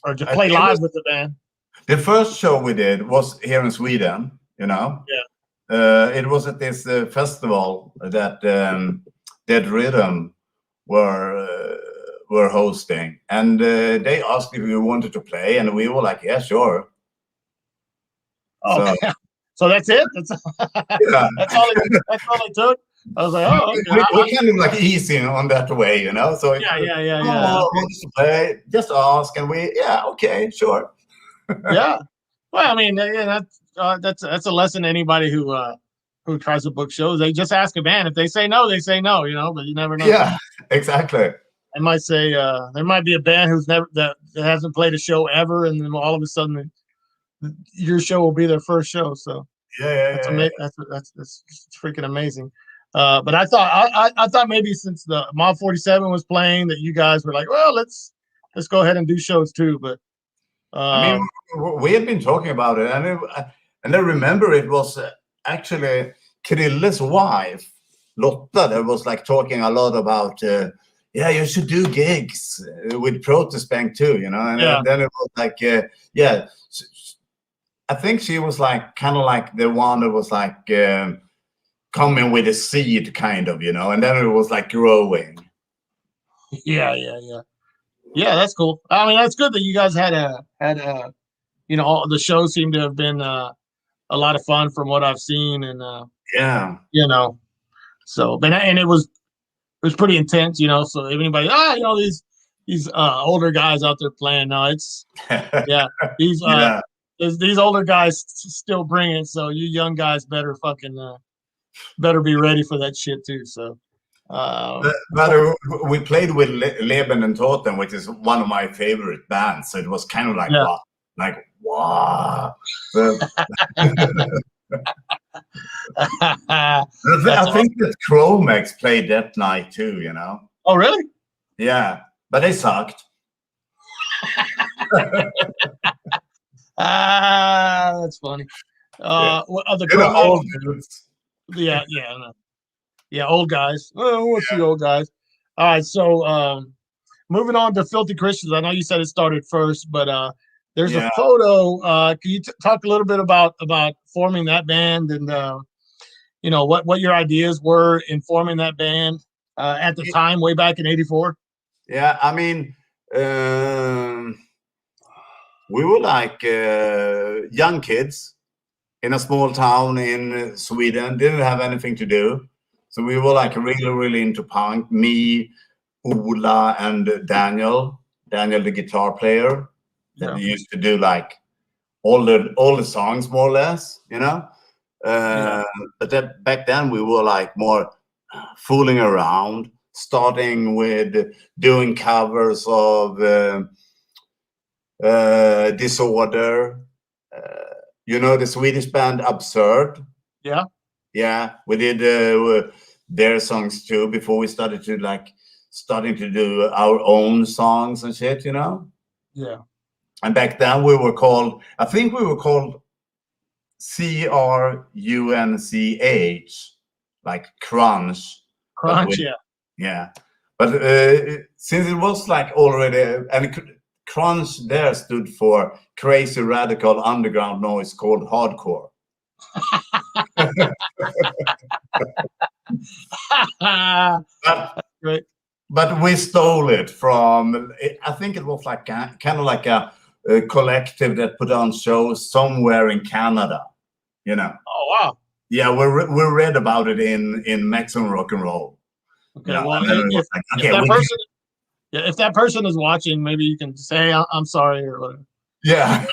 or to play live with the band? The first show we did was here in Sweden, Yeah. It was at this festival that Dead Rhythm were hosting, and they asked if we wanted to play, and we were like, yeah, sure. Okay. So that's it. That's all it took. I was like, oh, okay. We're kind of like easy on that way, So yeah. Play, just ask, and okay, sure. Yeah. Well, I mean, that's a lesson to anybody who tries to book shows. They just ask a band. If they say no, they say no. But you never know. Yeah, exactly. I might say there might be a band that hasn't played a show ever, and then all of a sudden your show will be their first show. So that's yeah. that's freaking amazing. But I thought maybe since the Mob 47 was playing that you guys were like, well, let's go ahead and do shows too. But I mean, we had been talking about it, and I remember it was actually Krille's wife, Lotta, that was like talking a lot about, yeah, you should do gigs with Protes Bengt too, you know. And then it was like, yeah, I think she was like kind of like the one that was like coming with a seed, kind of, you know, and then it was like growing. Yeah, that's cool. I mean, that's good that you guys had you know, all the shows seem to have been a lot of fun from what I've seen, and yeah, you know, so but and it was pretty intense, you know. So if anybody, you know, these older guys out there playing, no, it's yeah, these these older guys still bring it. So you young guys better fucking better be ready for that shit too. So. But we played with Leben and Totem, which is one of my favorite bands. So it was kind of like, wow, like, wow. I think that Chromex played that night too, you know. Oh, really? Yeah, but they sucked. That's funny. What other Chromex? Yeah, old guys. Oh, what's the old guys? All right, so moving on to Filthy Christians. I know you said it started first, but there's a photo. Can you talk a little bit about forming that band, and you know, what your ideas were in forming that band at the time, way back in '84? Yeah, I mean, we were like young kids in a small town in Sweden, didn't have anything to do. So we were like really, really into punk. Me, Ola, and Daniel, the guitar player, that used to do like all the songs more or less, you know. But back then we were like more fooling around, starting with doing covers of Disorder. You know, the Swedish band Absurd. Yeah, we did their songs too before we started to starting to do our own songs and shit, you know. Yeah. And back then we were called, I think we were called CRUNCH, like crunch. Crunch, yeah. But since it was like already, and crunch there stood for crazy radical underground noise called hardcore. But we stole it from, I think it was like kind of like a collective that put on shows somewhere in Canada, you know. Oh, wow. Yeah, we read about it in Maximum Rock and Roll. Okay, well, if that person is watching, maybe you can say I'm sorry or whatever. Yeah.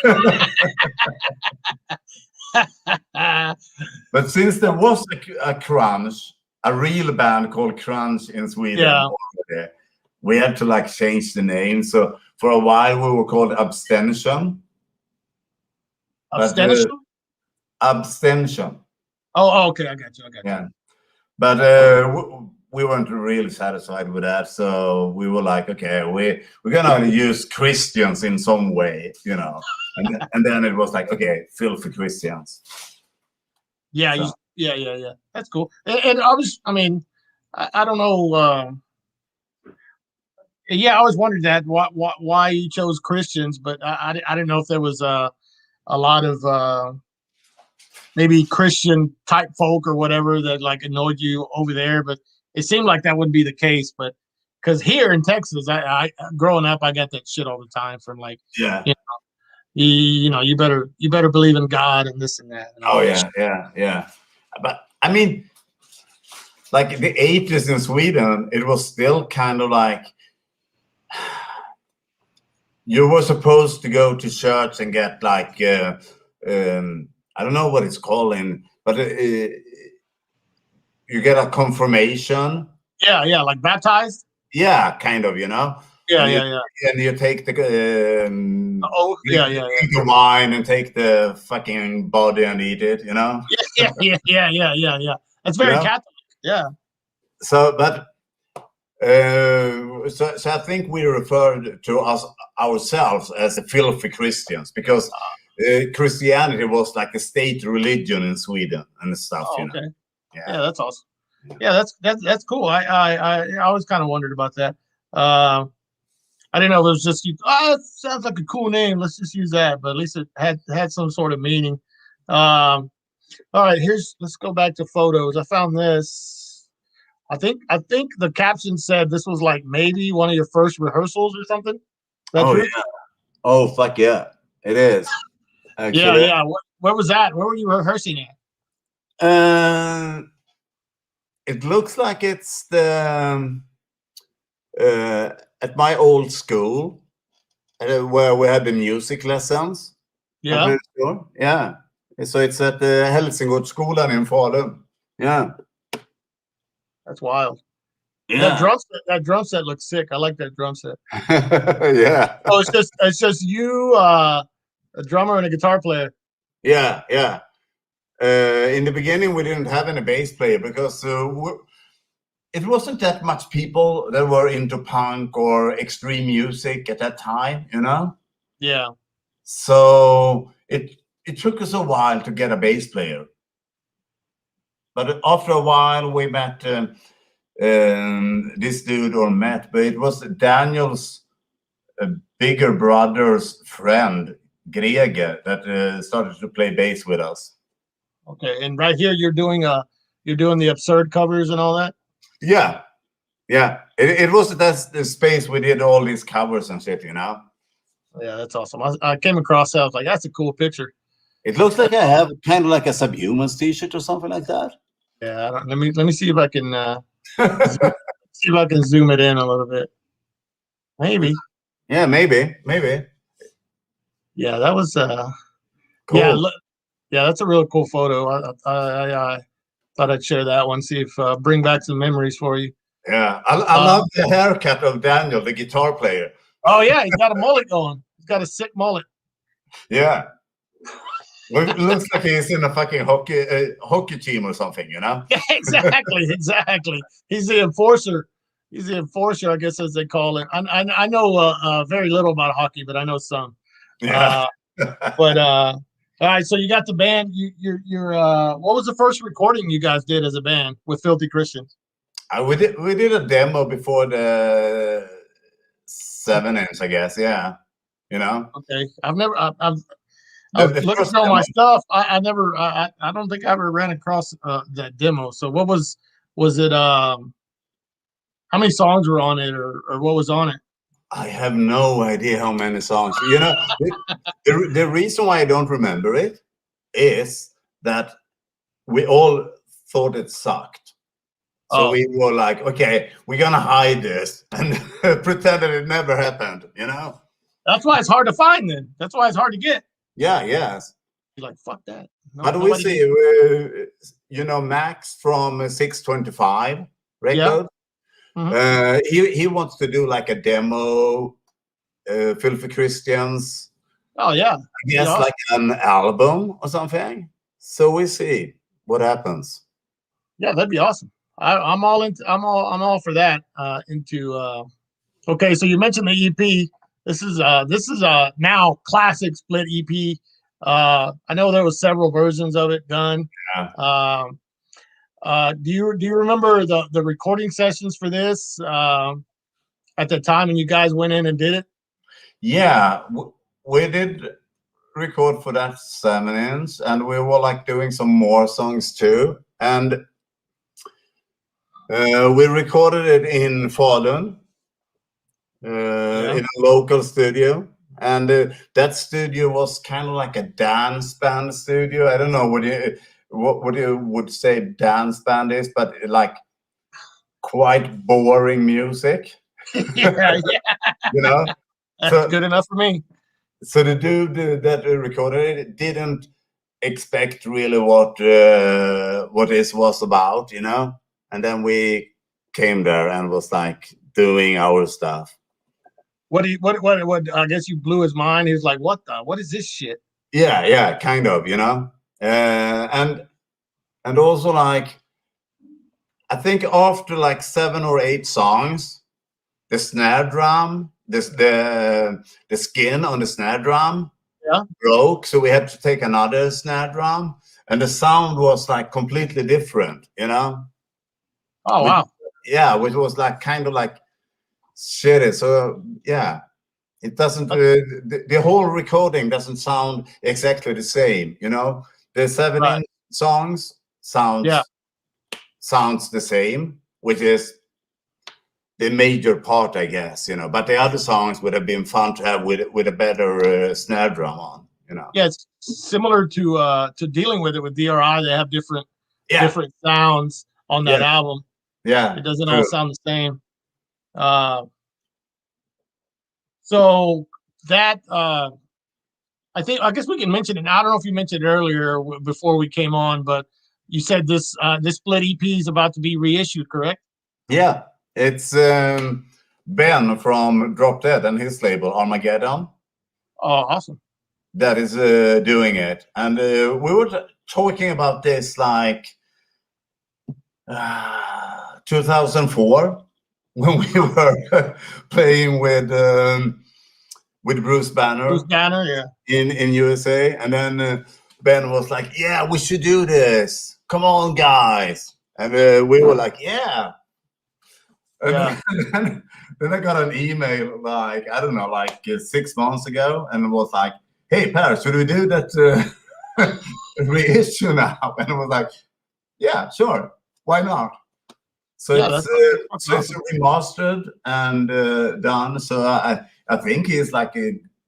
But since there was a crunch, a real band called Crunch in Sweden, we had to like change the name. So for a while we were called Abstention. Abstention? Abstention. Oh, okay, I got you. Yeah, but we weren't really satisfied with that, so we were like, okay, we're gonna use Christians in some way, you know. And then it was like, okay, Filthy Christians. Yeah, so. Yeah. That's cool. And I mean, I don't know. Yeah, I always wondered that why you chose Christians, but I didn't know if there was a lot of maybe Christian type folk or whatever that like annoyed you over there. But it seemed like that wouldn't be the case. But because here in Texas, I growing up, I got that shit all the time from like, you know, you better believe in God and this and that. And yeah. But I mean, like the 80s in Sweden, it was still kind of like you were supposed to go to church and get like I don't know what it's called but you get a confirmation. Yeah, like baptized. Yeah, kind of, you know. Yeah, and yeah. And you take the Yeah. the wine and take the fucking body and eat it, you know. Yeah. That's very Yeah. Catholic. Yeah. So, but so I think we referred to ourselves as the filthy Christians because Christianity was like a state religion in Sweden and stuff. Oh, You know. okay. Yeah. Yeah, that's awesome. Yeah, that's cool. I always kind of wondered about that. I didn't know if it was just you. Oh, it sounds like a cool name. Let's just use that. But at least it had some sort of meaning. All right, let's go back to photos. I found this. I think the caption said this was like maybe one of your first rehearsals or something. Is that Oh true? yeah. Oh fuck yeah, it is. Actually. Yeah. Where was that? Where were you rehearsing at? It looks like it's the at my old school where we had the music lessons. I'm Yeah, pretty sure. Yeah. So it's at the Helsingårdsskolan in Falun. Yeah. that's wild. Yeah. That drum set looks sick. I like that drum set. Yeah. Oh, it's just you, a drummer and a guitar player. Yeah. In the beginning, we didn't have any bass player because it wasn't that much people that were into punk or extreme music at that time, you know? Yeah. So it took us a while to get a bass player. But after a while, we met this dude, but it was Daniel's bigger brother's friend, Grege, that started to play bass with us. Okay, and right here you're doing the absurd covers and all that. Yeah. It was that the space we did all these covers and shit, you know. Yeah, that's awesome. I came across that. I was like, that's a cool picture. It looks like I have kind of like a Subhumans t-shirt or something like that. Yeah, let me see if I can see if I can zoom it in a little bit. Maybe. Yeah, maybe. Yeah, that was Cool. Yeah, that's a real cool photo. I thought I'd share that one. See if bring back some memories for you. Yeah, I love the haircut of Daniel, the guitar player. Oh yeah, he's got a mullet going. He's got a sick mullet. Yeah. It looks like he's in a fucking hockey team or something, you know? Yeah, exactly. He's the enforcer. I guess, as they call it. I know very little about hockey, but I know some. Yeah. All right. So you got the band. You're what was the first recording you guys did as a band with Filthy Christians? We did a demo before the 7-inch, I guess. Yeah. You know? Okay. I've looking through all my stuff. I don't think I ever ran across that demo. So what was it? How many songs were on it, or what was on it? I have no idea how many songs. You know, the reason why I don't remember it is that we all thought it sucked. So we were like, okay, we're gonna hide this and pretend that it never happened. You know. That's why it's hard to find. Then that's why it's hard to get. Yeah. Yes. You're like, fuck that. How do we see? You know, Max from 625 Records. Yeah. He wants to do like a demo, Filthy Christians. Oh yeah. I guess like an album or something. So we see what happens. Yeah, that'd be awesome. I'm all for that. Okay, so you mentioned the EP. This is now classic split EP. I know there was several versions of it done. Yeah. Do you remember the recording sessions for this at the time when you guys went in and did it? Yeah, we did record for that 7-inch, and we were like doing some more songs too. And we recorded it in Falun, in a local studio. And that studio was kind of like a dance band studio. I don't know what you would say dance band is, but like quite boring music. Yeah. You know, that's good enough for me. So the dude that recorded it didn't expect really what this was about, you know. And then we came there and was like doing our stuff. What do you what I guess you blew his mind. He was like, what is this shit? Yeah, kind of, you know. And also like I think after like 7 or 8 songs, the snare drum, the skin on the snare drum broke, so we had to take another snare drum, and the sound was like completely different, you know. Oh wow. Which was like kind of like shitty. So yeah, it doesn't. The whole recording doesn't sound exactly the same, you know. The 7-inch songs sounds the same, which is the major part, I guess, you know. But the other songs would have been fun to have with a better snare drum on, you know. Yeah, it's similar to dealing with it with DRI. They have different sounds on that album. Yeah, it doesn't all sound the same. So that I guess we can mention it. I don't know if you mentioned it earlier before we came on, but you said this split EP is about to be reissued, correct? Yeah, it's Ben from Drop Dead and his label Armageddon. Oh, awesome. That is doing it. And we were talking about this like 2004 when we were playing with Bruce Banner. Bruce Banner, yeah. In USA. And then Ben was like, yeah, we should do this. Come on, guys. And we were like, yeah. And then I got an email like, I don't know, like 6 months ago. And it was like, hey, Per, should we do that reissue now? And I was like, yeah, sure. Why not? So it's remastered and done. So I think he's like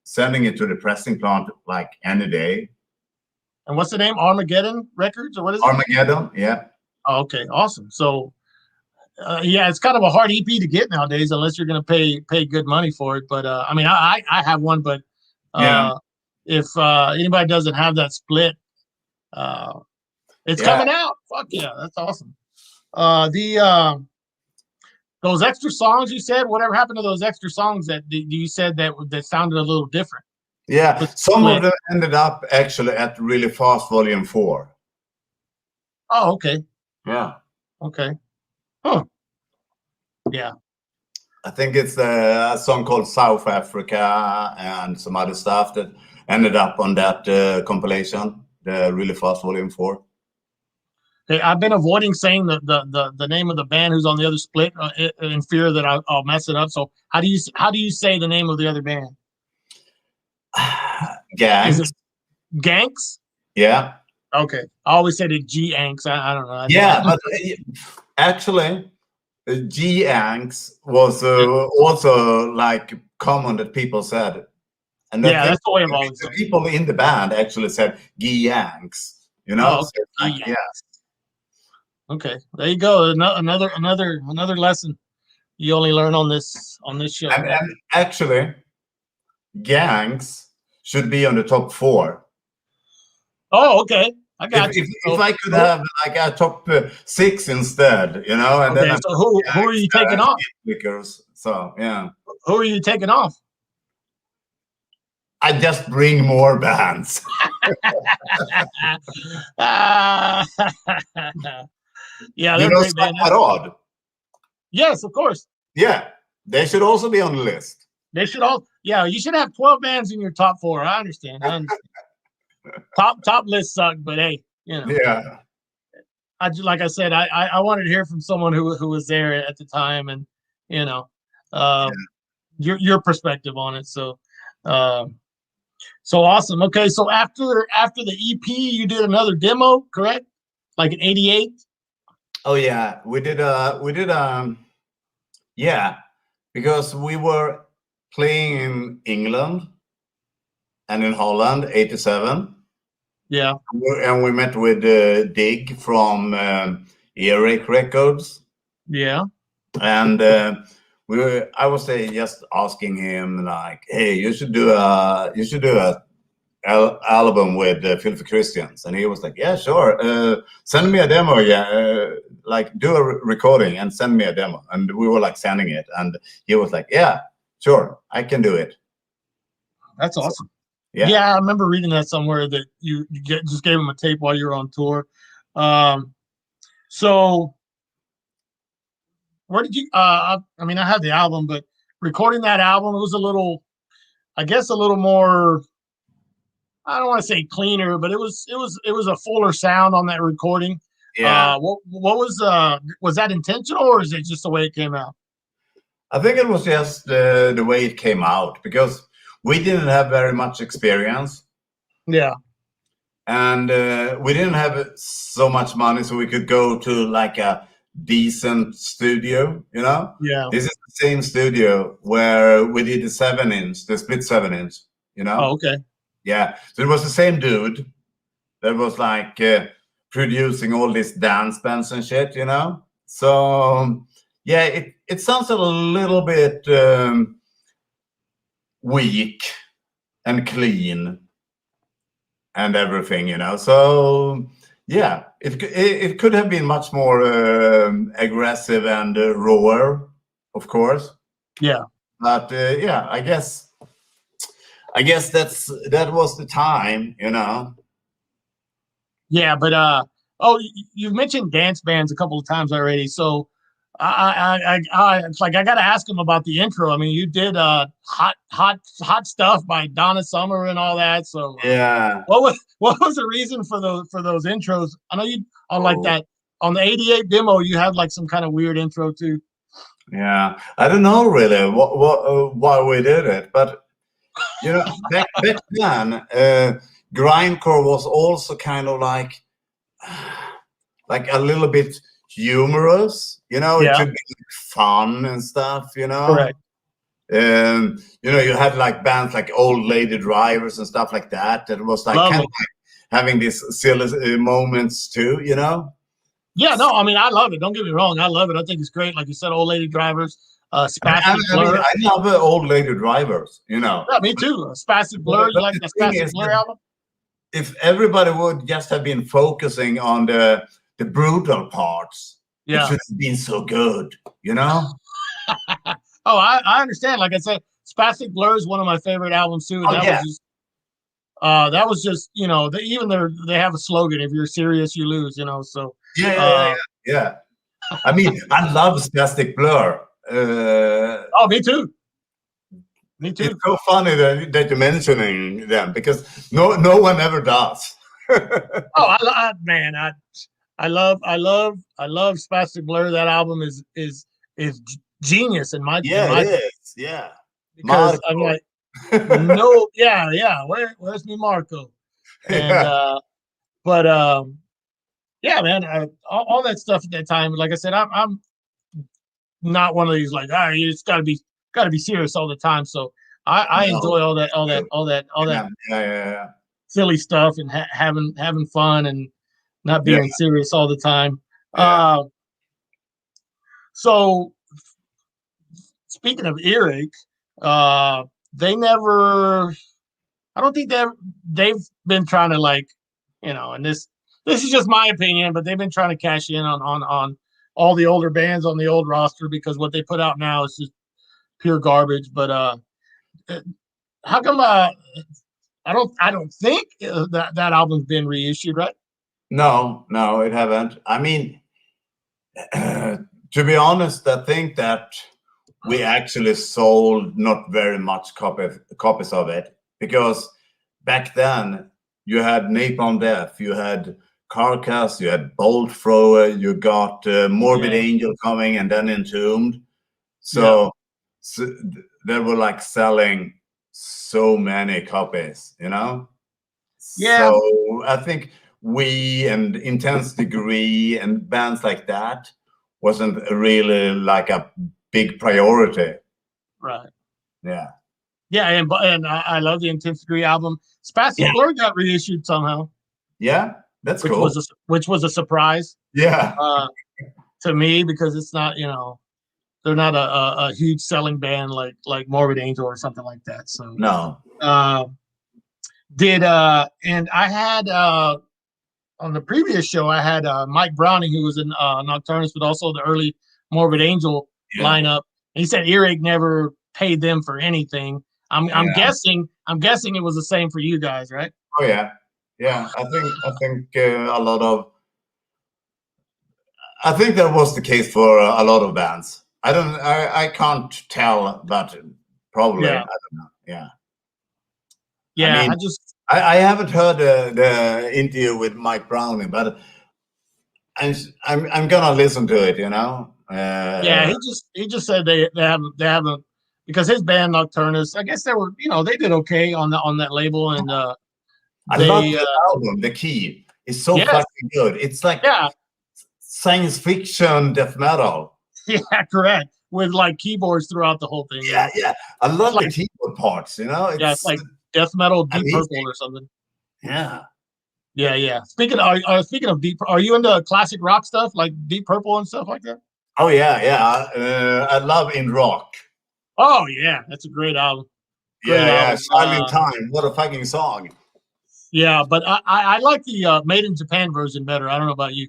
sending it to the pressing plant like any day. And what's the name? Armageddon Records, or what is it? Armageddon, yeah. Oh, okay, awesome. So yeah, it's kind of a hard EP to get nowadays unless you're going to pay good money for it. But I mean, I have one, but if anybody doesn't have that split, it's coming out. Fuck yeah, that's awesome. Those extra songs you said, whatever happened to those extra songs that you said that sounded a little different? Yeah, some of them ended up actually at Really Fast Volume 4. Oh, okay. Yeah. Okay. Huh. Yeah. I think it's a song called South Africa and some other stuff that ended up on that compilation, the Really Fast Volume 4. Okay, I've been avoiding saying the name of the band who's on the other split in fear that I'll mess it up. So how do you say the name of the other band? Gangs. Is it Ganks? Yeah. Okay. I always said it G-Anks. I don't know. Yeah, but actually, G-Anks was also like common that people said. And that's the way of always saying. People in the band actually said G-Yanks, you know? Oh, okay. So, okay, there you go. Another lesson you only learn on this show. And actually, Gangs should be on the top 4. Oh, okay. I got you. If I could have like a top 6 instead, you know, and then so who are you taking off? So yeah. Who are you taking off? I just bring more bands. Yeah, they're great bands. Parad? Yes, of course. Yeah, they should also be on the list. They should all. Yeah, you should have 12 bands in your top 4. I understand. Top list sucked, but hey, you know. Yeah. Like I said, I wanted to hear from someone who was there at the time, and you know, your perspective on it. So, so awesome. Okay, so after the EP, you did another demo, correct? Like in '88. Oh yeah, we did yeah, because we were playing in England and in Holland, '87. Yeah. And we met with Dig from Earache Records. Yeah. And I was just asking him like, hey, you should do a album with Filthy Christians. And he was like, yeah, sure. Send me a demo. Yeah. Like do a recording and send me a demo. And we were like sending it. And he was like, yeah, sure, I can do it. That's awesome. Yeah. Yeah, I remember reading that somewhere that you just gave him a tape while you were on tour. So where did you? I mean, I had the album, but recording that album, it was a little, I guess, a little more. I don't want to say cleaner, but it was a fuller sound on that recording. Yeah. What was that intentional, or is it just the way it came out? I think it was just the way it came out, because we didn't have very much experience. Yeah. And we didn't have so much money, so we could go to like a decent studio, you know? Yeah. This is the same studio where we did the 7-inch, the split 7-inch, you know? Oh, okay. Yeah. So it was the same dude that was like producing all these dance bands and shit, you know? So yeah, it sounds a little bit weak and clean and everything, you know. So yeah, it could have been much more aggressive and rawer, of course. Yeah. But yeah, I guess that was the time, you know. Yeah, but you've mentioned dance bands a couple of times already, so it's like I got to ask him about the intro. I mean, you did hot stuff by Donna Summer and all that. So yeah, what was the reason for those intros? I know you on like that on the '88 demo, you had like some kind of weird intro too. Yeah, I don't know really why we did it, but you know, back then, grindcore was also kind of like a little bit humorous, you know. Yeah. It could be fun and stuff, you know. Correct. You know, you had like bands like Old Lady Drivers and stuff like that. That was like kind of like having these silly moments too, you know. Yeah, no, I mean, I love it. Don't get me wrong, I love it. I think it's great. Like you said, Old Lady Drivers, Spastic Blur. I love Old Lady Drivers, you know. Yeah, me too. Spastic Blur. You like the Spastic Blur album? If everybody would just have been focusing on the brutal parts, yeah, it should have been so good, you know. Oh, I understand. Like I said, Spastic Blur is one of my favorite albums too. Oh, that was just, you know, they have a slogan: "If you're serious, you lose." You know, so yeah. I mean, I love Spastic Blur. Oh, me too. Me too. It's so funny that you're mentioning them, because no one ever does. Oh, I love Spastic Blur. That album is genius in my it is. Yeah, because Marco. I'm like no, yeah. Where's me Marco? And but yeah, man, all that stuff at that time. Like I said, I'm not one of these like, you just gotta be serious all the time. So I enjoy all that silly stuff and having fun and not being serious all the time. Yeah. So speaking of Earache, they never. I don't think they've been trying to, like, you know, and this is just my opinion, but they've been trying to cash in on all the older bands on the old roster, because what they put out now is just pure garbage. But how come I don't think that album's been reissued, right? No, it haven't. I mean, to be honest, I think that we actually sold not very much copies of it, because back then you had Napalm Death, you had Carcass, you had Bolt Thrower, you got Morbid Angel coming, and then Entombed. So they were like selling so many copies, you know. Yeah. So I think we and Intense Degree and bands like that wasn't really like a big priority. Right. Yeah. Yeah, and I love the Intense Degree album. Spastic Blur got reissued somehow. Yeah, that's cool. Which was a surprise. Yeah. To me, because it's not, you know, they're not a huge selling band like Morbid Angel or something like that. So no. And I had on the previous show, I had Mike Browning, who was in Nocturnus, but also the early Morbid Angel lineup. And he said Earache never pay them for anything. I'm guessing it was the same for you guys, right? Oh yeah, yeah. I think a lot of. I think that was the case for a lot of bands. I can't tell, but probably. Yeah. I don't know. Yeah. Yeah. I mean, I haven't heard the interview with Mike Browning, but I'm gonna listen to it. Yeah, he just said they haven't, because his band Nocturnus, I guess they did okay on that label, and I love the album. The Key is so fucking good. It's like science fiction death metal. Yeah, correct. With like keyboards throughout the whole thing. Yeah, yeah. I love the keyboard parts. It's like death metal, Deep Purple or something. Yeah. Yeah, yeah. Speaking of Deep, are you into classic rock stuff like Deep Purple and stuff like that? Oh yeah, yeah. I love In Rock. Oh yeah, that's a great album. Yeah. Silent Time. What a fucking song. Yeah, but I like the Made in Japan version better. I don't know about you.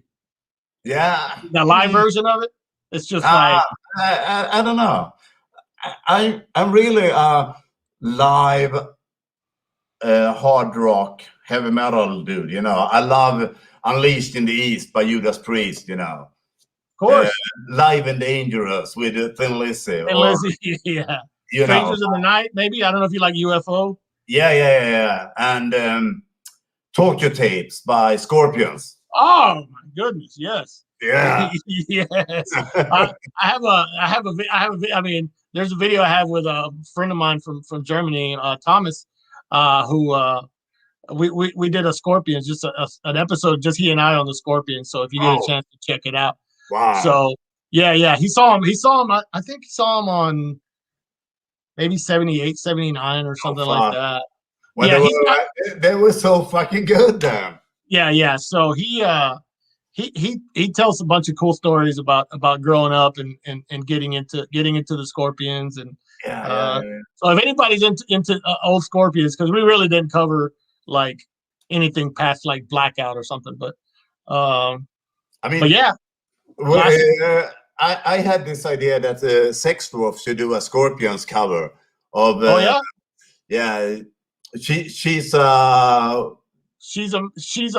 Yeah. The live version of it. It's just like I don't know. I'm really a live hard rock heavy metal dude. I love Unleashed in the East by Judas Priest. Of course. Live and Dangerous with Thin Lizzy. Yeah. Strangers in the Night, maybe. I don't know if you like UFO. Yeah. And Tokyo Tapes by Scorpions. Oh my goodness, yes. Yeah. Yes. I mean, there's a video I have with a friend of mine from Germany, Thomas, who we did a Scorpions, just an episode, just he and I on the Scorpions. So if you get a chance to check it out. Wow. So yeah, he saw him. I think he saw him on maybe 78, 79 or something like that. Well, they were so fucking good then. Yeah. So he tells a bunch of cool stories about growing up and getting into the Scorpions, and so if anybody's into old Scorpions, because we really didn't cover like anything past like Blackout or something, but yeah. I had this idea that Sex Dwarf should do a Scorpions cover of. He's a woman, she's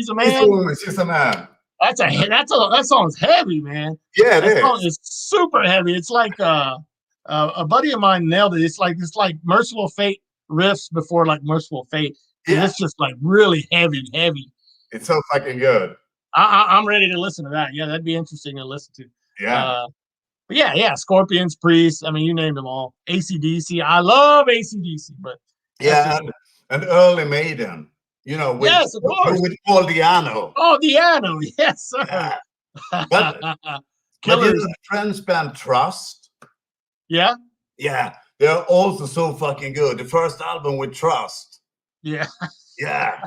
a man. He's a woman, she's a man. That song's heavy, man. Yeah, that song is super heavy. It's like a buddy of mine nailed it. It's like Merciful Fate riffs before like Merciful Fate. Yeah. It's just like really heavy. It's so fucking good. I'm ready to listen to that. Yeah, that'd be interesting to listen to. Yeah. But yeah, Scorpions, Priest. I mean, you named them all. AC/DC. I love AC/DC, but and early Maiden. With, yes, of course. With Paul Di'Anno. Oh, Di'Anno, yes, sir. Yeah. But the French band Trust. Yeah. Yeah, they're also so fucking good. The first album with Trust. Yeah. Yeah.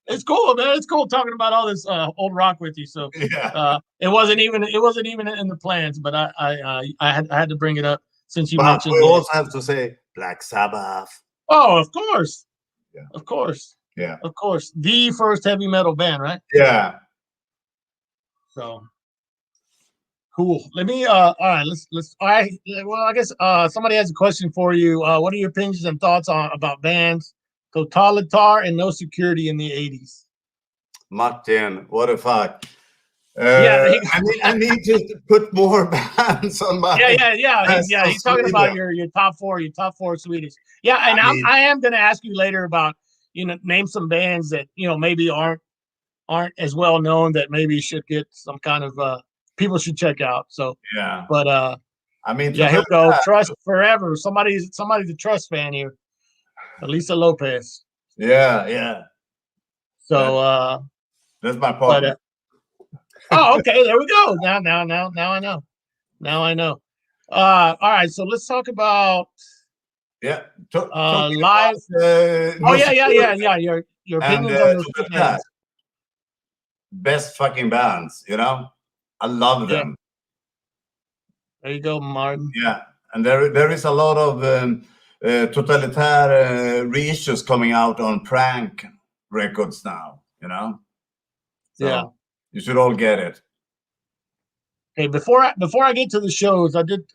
It's cool, man. It's cool talking about all this old rock with you. So it wasn't even in the plans, but I had to bring it up since you mentioned. We also have to say Black Sabbath. Oh, of course. Yeah. Of course. Yeah. Of course. The first heavy metal band, right? Yeah. So cool. Let me all right, I guess somebody has a question for you. What are your opinions and thoughts about bands Totalitar and No Security in the 80s? Martin, what the fuck? I need to put more bands on my. Yeah. He's talking about your top four Swedish. Yeah, and I am going to ask you later about name some bands that maybe aren't as well known that maybe should get some kind of people should check out. So yeah, but here we go. Trust forever. Somebody's a Trust fan here. Elisa Lopez. Yeah. So that's my partner. Okay, there we go. Now I know. All right, so let's talk about live. Your opinions on those bands. Best fucking bands, I love them. There you go, Martin. Yeah, and there is a lot of Totalitär reissues coming out on Prank Records now, So you should all get it. Okay, before I get to the shows, I did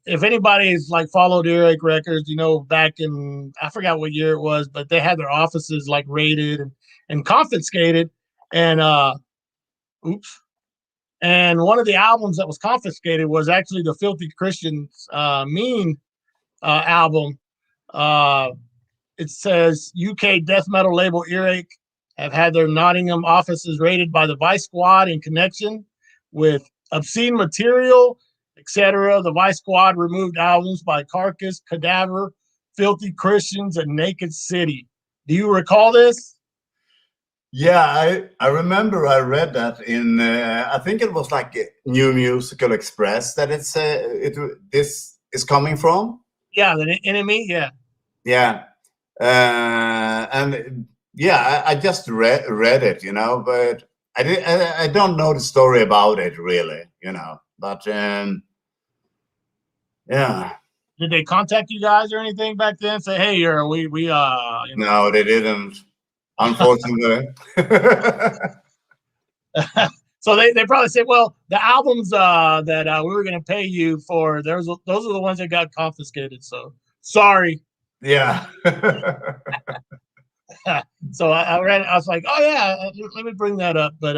if anybody's like followed Earache Records, you know, back in I forgot what year it was, but they had their offices like raided and confiscated, and oops. And one of the albums that was confiscated was actually the Filthy Christians Mean album. It says UK death metal label Earache have had their Nottingham offices raided by the Vice Squad in connection with obscene material, etc. The Vice Squad removed albums by Carcass, Cadaver, Filthy Christians, and Naked City. Do you recall this? Yeah, I remember I read that in I think it was like New Musical Express that this is coming from. Yeah, the enemy. Yeah. Yeah, and yeah, I just read it, you know, but I don't know the story about it really, you know, but yeah. Did they contact you guys or anything back then? Say, hey, we you know. No, they didn't. Unfortunately. So they probably said, well, the albums that we were going to pay you for, those are the ones that got confiscated. So sorry. Yeah. So I read it. I was like, oh yeah, let me bring that up. But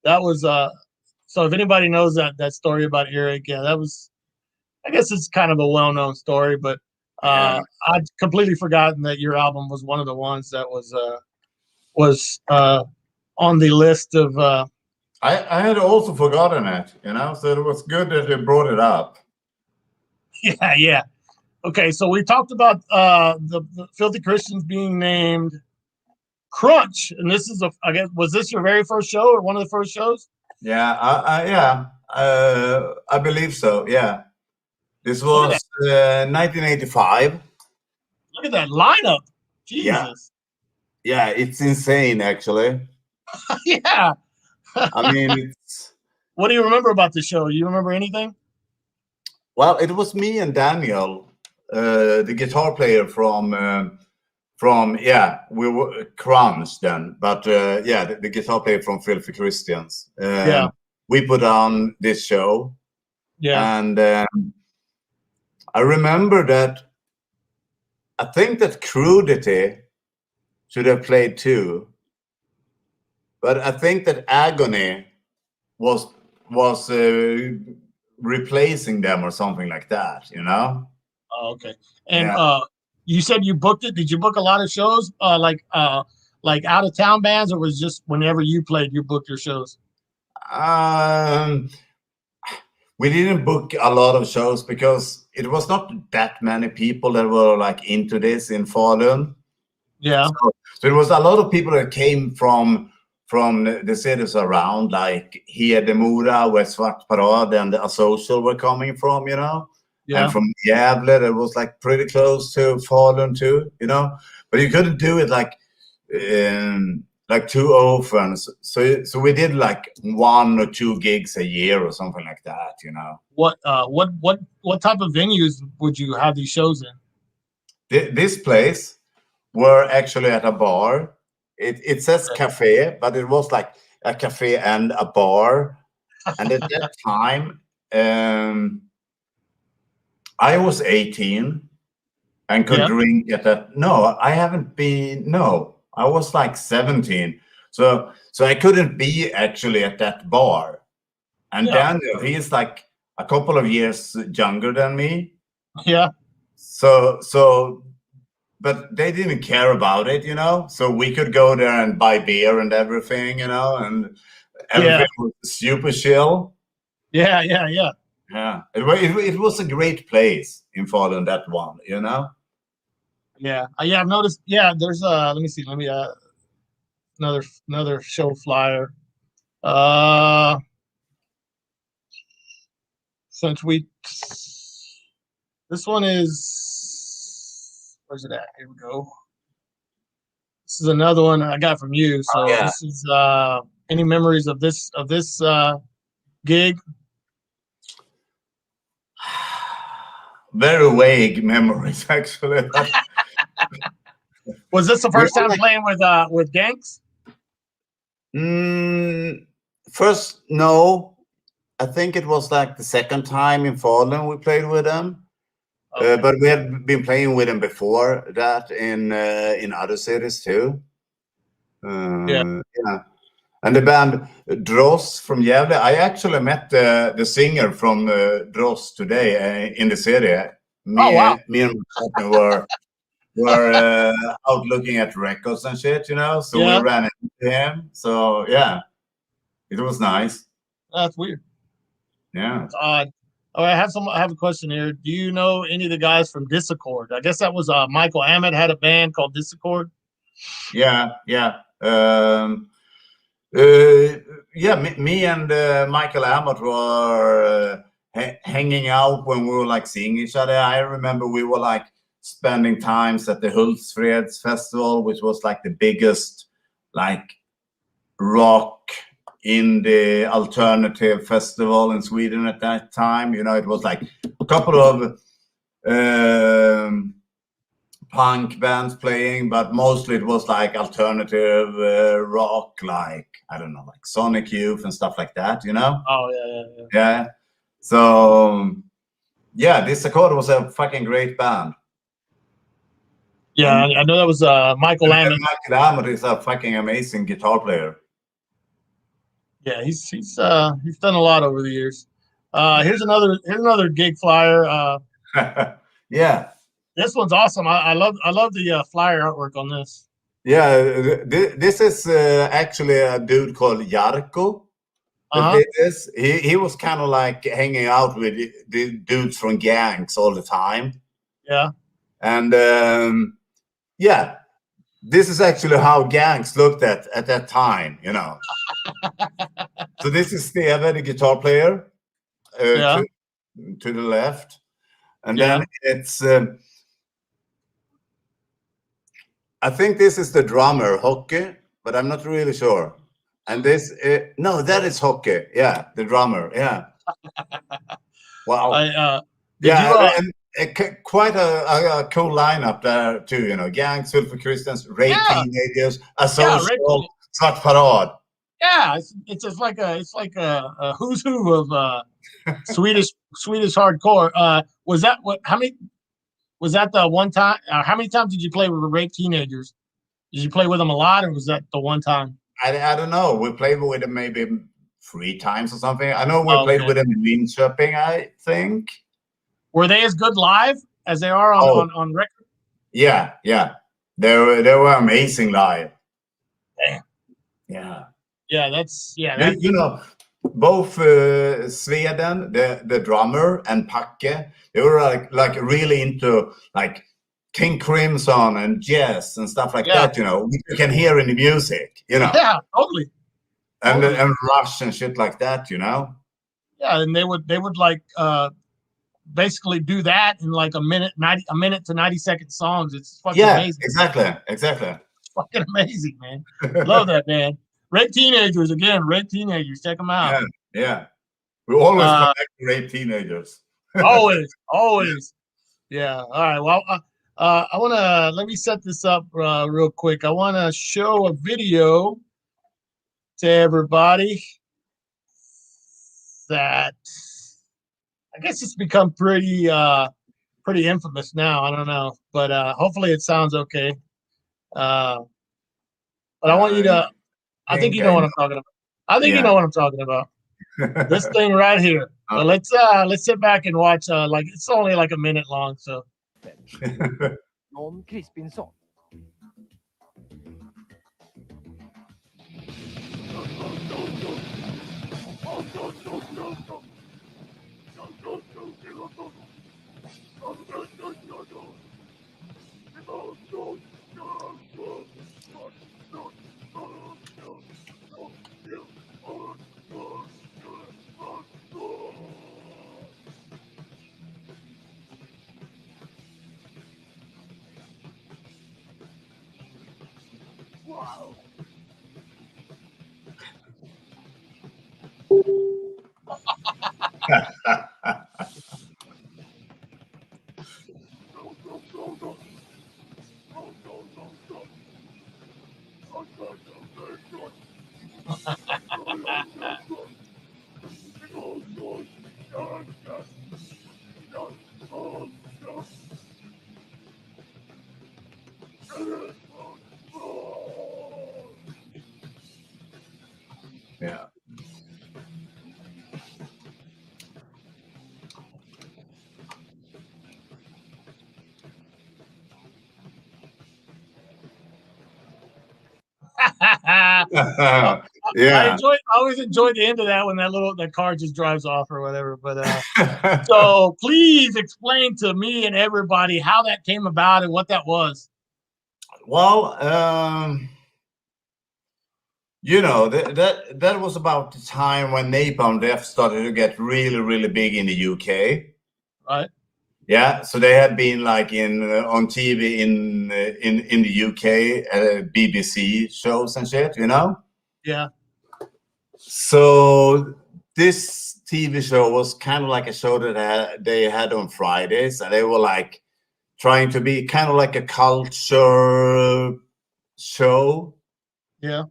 that was so if anybody knows that story about Earache, yeah, that was, I guess it's kind of a well-known story, but Yeah. I'd completely forgotten that your album was one of the ones that was on the list of I had also forgotten it, you know, so it was good that you brought it up. yeah. Okay, so we talked about the Filthy Christians being named Crunch, and this is I guess, was this your very first show or one of the first shows? Yeah, I believe so. Yeah, this was 1985. Look at that lineup, Jesus. Yeah, it's insane, actually. Yeah. I mean, it's. What do you remember about the show? You remember anything? Well, it was me and Daniel, the guitar player from we were Crunch then, but yeah, the guitar player from Filthy Christians. Yeah. We put on this show. Yeah. And I remember that I think that Crudity should have played too, but I think that Agony was replacing them or something like that, you know? Oh, okay. And you said you booked it. Did you book a lot of shows, like out of town bands, or was just whenever you played, you booked your shows? We didn't book a lot of shows because it was not that many people that were like into this in Falun. Yeah. So there was a lot of people that came from the cities around, like Hedemora, where Svart Parad and the Asocial were coming from, you know. Yeah. And from Gävle, it was like pretty close to Falun too, you know. But you couldn't do it like too often. So we did like 1 or 2 gigs a year or something like that, you know. What type of venues would you have these shows in? This place were actually at a bar. It says cafe, but it was like a cafe and a bar. And at that time, I was 18 and could drink at that. No, I haven't been. No, I was like 17. So I couldn't be actually at that bar. And Daniel, he is like a couple of years younger than me. Yeah. So but they didn't care about it, you know. So we could go there and buy beer and everything, you know, and everything was super chill. Yeah. Yeah, it was a great place in Falun, that one, you know. Yeah, I've noticed. Yeah, there's let me see. Let me another show flyer. Since this one is, where's it at? Here we go. This is another one I got from you. So this is any memories of this gig? Very vague memories, actually. Was this the first time playing with Ganks? First, no. I think it was like the second time in Fallen we played with them. Okay. But we had been playing with them before that in other cities too. Yeah. And the band Dross from Gävle. I actually met the singer from Dross today in the city. Me and my partner were out looking at records and shit, you know. So we ran into him. So yeah, it was nice. That's weird. Yeah. That's odd. Oh, I have a question here. Do you know any of the guys from Discord? I guess that was Michael Hammett had a band called Discord. Yeah. Me and Michael Hammett were hanging out when we were like seeing each other. I remember we were like spending times at the Hultsfreds Festival, which was like the biggest like rock indie alternative festival in Sweden at that time. You know, it was like a couple of punk bands playing, but mostly it was like alternative rock, like I don't know, like Sonic Youth and stuff like that, you know. Oh yeah. So yeah, Discord was a fucking great band. Yeah, I know that was Michael Hammett. Michael Hammett is a fucking amazing guitar player. Yeah, he's done a lot over the years. Here's another gig flyer. Yeah. This one's awesome. I love the flyer artwork on this. Yeah, this is actually a dude called Jarkko. This. He was kind of like hanging out with the dudes from gangs all the time. Yeah. And yeah, this is actually how gangs looked at that time, you know. So this is Steve, the guitar player, to the left. And then it's I think this is the drummer, Hockey, but I'm not really sure. And this, no, that is Hockey. Yeah, the drummer. Yeah. Wow. Quite a cool lineup there too. You know, gangs, Sulfur Christians, Rape Teenagers, Asocial, Svart Parad. Yeah, it's just like a who's who of Swedish hardcore. Was that what? How many? Was that the one time? How many times did you play with the Rape Teenagers? Did you play with them a lot, or was that the one time? I don't know. We played with them maybe 3 times or something. I know we played with them in Linköping, I think. Were they as good live as they are on record? Yeah. They were amazing live. Damn. Yeah. Yeah, you know, both Sweden, the drummer, and Packe, they were like really into like King Crimson and jazz and stuff like that, you know, which you can hear in the music, you know. Yeah, totally. And Rush and shit like that, you know. Yeah, and they would like basically do that in like a minute to 90-second songs. It's fucking amazing. Exactly. It's fucking amazing, man. Love that, man. Rape Teenagers again. Rape Teenagers, check them out. Yeah. We always come back to Rape Teenagers. always. Yeah. All right. Well, I want to let me set this up real quick. I want to show a video to everybody that I guess it's become pretty infamous now. I don't know, but hopefully it sounds okay. But I want you to. I think you know what I'm talking about. I think you know what I'm talking about. This thing right here. So let's sit back and watch. Like it's only like a minute long, so. Wow. Yeah. I Yeah. I always enjoy the end of that when that car just drives off or whatever. But so please explain to me and everybody how that came about and what that was. Well, you know, that was about the time when Napalm Death started to get really, really big in the UK. Right. Yeah, so they had been like on TV in the UK, BBC shows and shit, you know. Yeah. So this TV show was kind of like a show that they had on Fridays, and they were like trying to be kind of like a culture show. Yeah.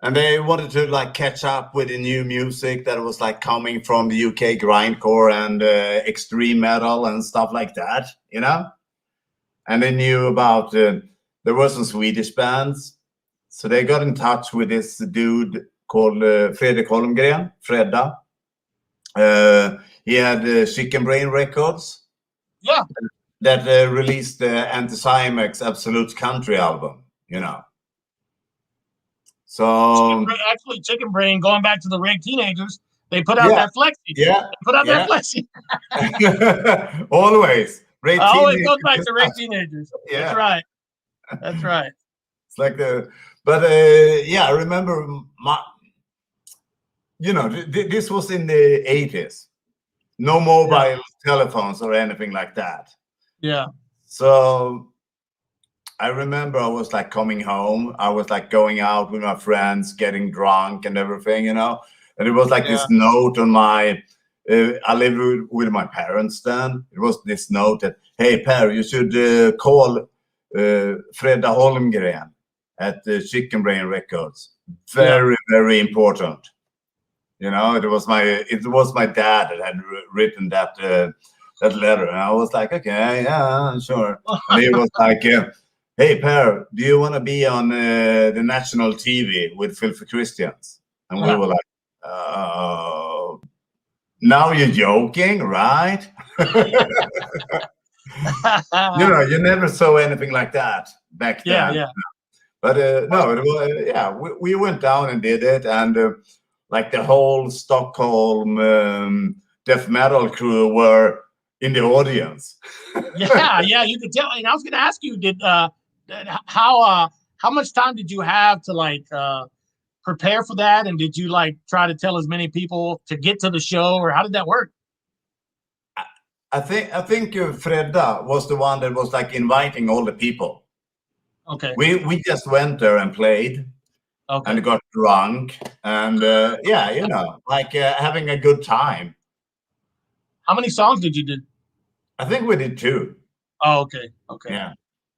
And they wanted to like catch up with the new music that was like coming from the UK grindcore and extreme metal and stuff like that, you know. And they knew about there were some Swedish bands, so they got in touch with this dude called Fredrik Holmgren, Fredda. He had Chicken Brain Records. Yeah. That released the Anti-Cymex Absolute Country album, you know. So actually, Chicken Brain, going back to the Red Teenagers, they put out that flexi. Yeah. They put out that flexi. Always. Always goes back to Red Teenagers. Yeah. That's right. That's right. It's like but yeah, I remember this was in the 80s. No mobile telephones or anything like that. Yeah. So I remember I was like coming home. I was like going out with my friends, getting drunk and everything, you know. And it was like this note on my. I lived with my parents then. It was this note that, hey Per, you should call Fredda Holmgren at Chicken Brain Records. Very, very important. You know, it was my dad that had written that letter, and I was like, okay, yeah, sure. And he was like, hey Per, do you want to be on the national TV with Filthy Christians? And we were like, now you're joking, right? You know, you never saw anything like that back then. Yeah. But no, it was, we went down and did it, and like the whole Stockholm death metal crew were in the audience. Yeah, you could tell. And I was going to ask you, how much time did you have to like prepare for that, and did you like try to tell as many people to get to the show, or how did that work? I think Fredda was the one that was like inviting all the people. Okay. We just went there and played. Okay. And got drunk and you know, like having a good time. How many songs did you do? I think we did 2. Oh, okay.